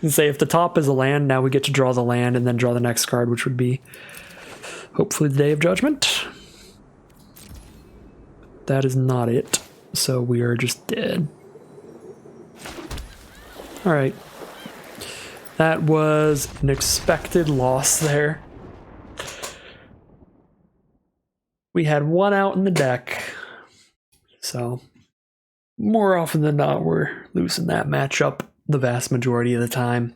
A: And say if the top is a land, now we get to draw the land and then draw the next card, which would be hopefully the Day of Judgment. That is not it, so we are just dead. Alright. That was an expected loss there. We had 1 out in the deck, so more often than not we're losing that matchup the vast majority of the time.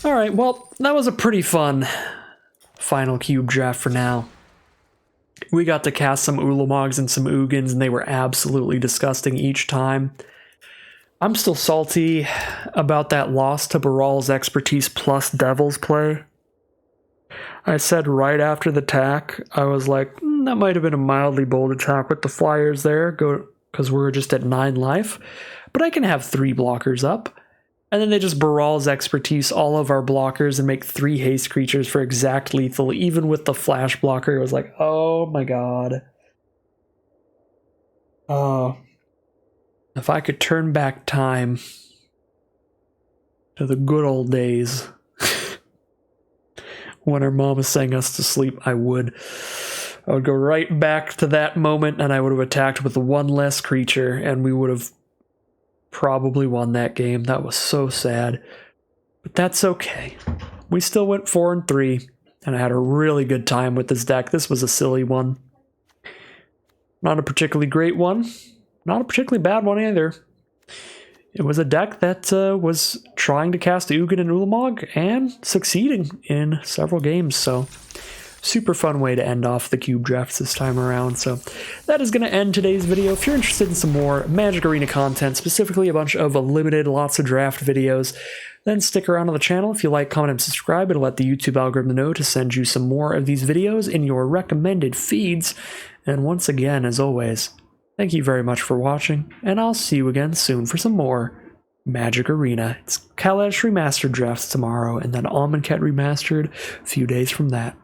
A: Alright, well, that was a pretty fun final cube draft for now. We got to cast some Ulamogs and some Ugins, and they were absolutely disgusting each time. I'm still salty about that loss to Baral's Expertise plus Devil's play. I said right after the attack, I was like, that might have been a mildly bold attack with the flyers there, because we're just at 9 life. But I can have 3 blockers up. And then they just Baral's Expertise all of our blockers and make 3 haste creatures for exact lethal, even with the flash blocker. It was like, oh my god. Oh. If I could turn back time to the good old days when our mom sang us to sleep, I would. I would go right back to that moment and I would have attacked with 1 less creature and we would have probably won that game. That was so sad. But that's okay. We still went 4-3, and I had a really good time with this deck. This was a silly one. Not a particularly great one. Not a particularly bad one either. It was a deck that was trying to cast Ugin and Ulamog and succeeding in several games, so super fun way to end off the cube drafts this time around. So that is going to end today's video. If you're interested in some more Magic Arena content, specifically a bunch of limited lots of draft videos, then stick around on the channel. If you like, comment, and subscribe, it'll let the YouTube algorithm know to send you some more of these videos in your recommended feeds. And once again, as always, thank you very much for watching, and I'll see you again soon for some more Magic Arena. It's Kaladesh Remastered drafts tomorrow, and then Amonkhet Remastered a few days from that.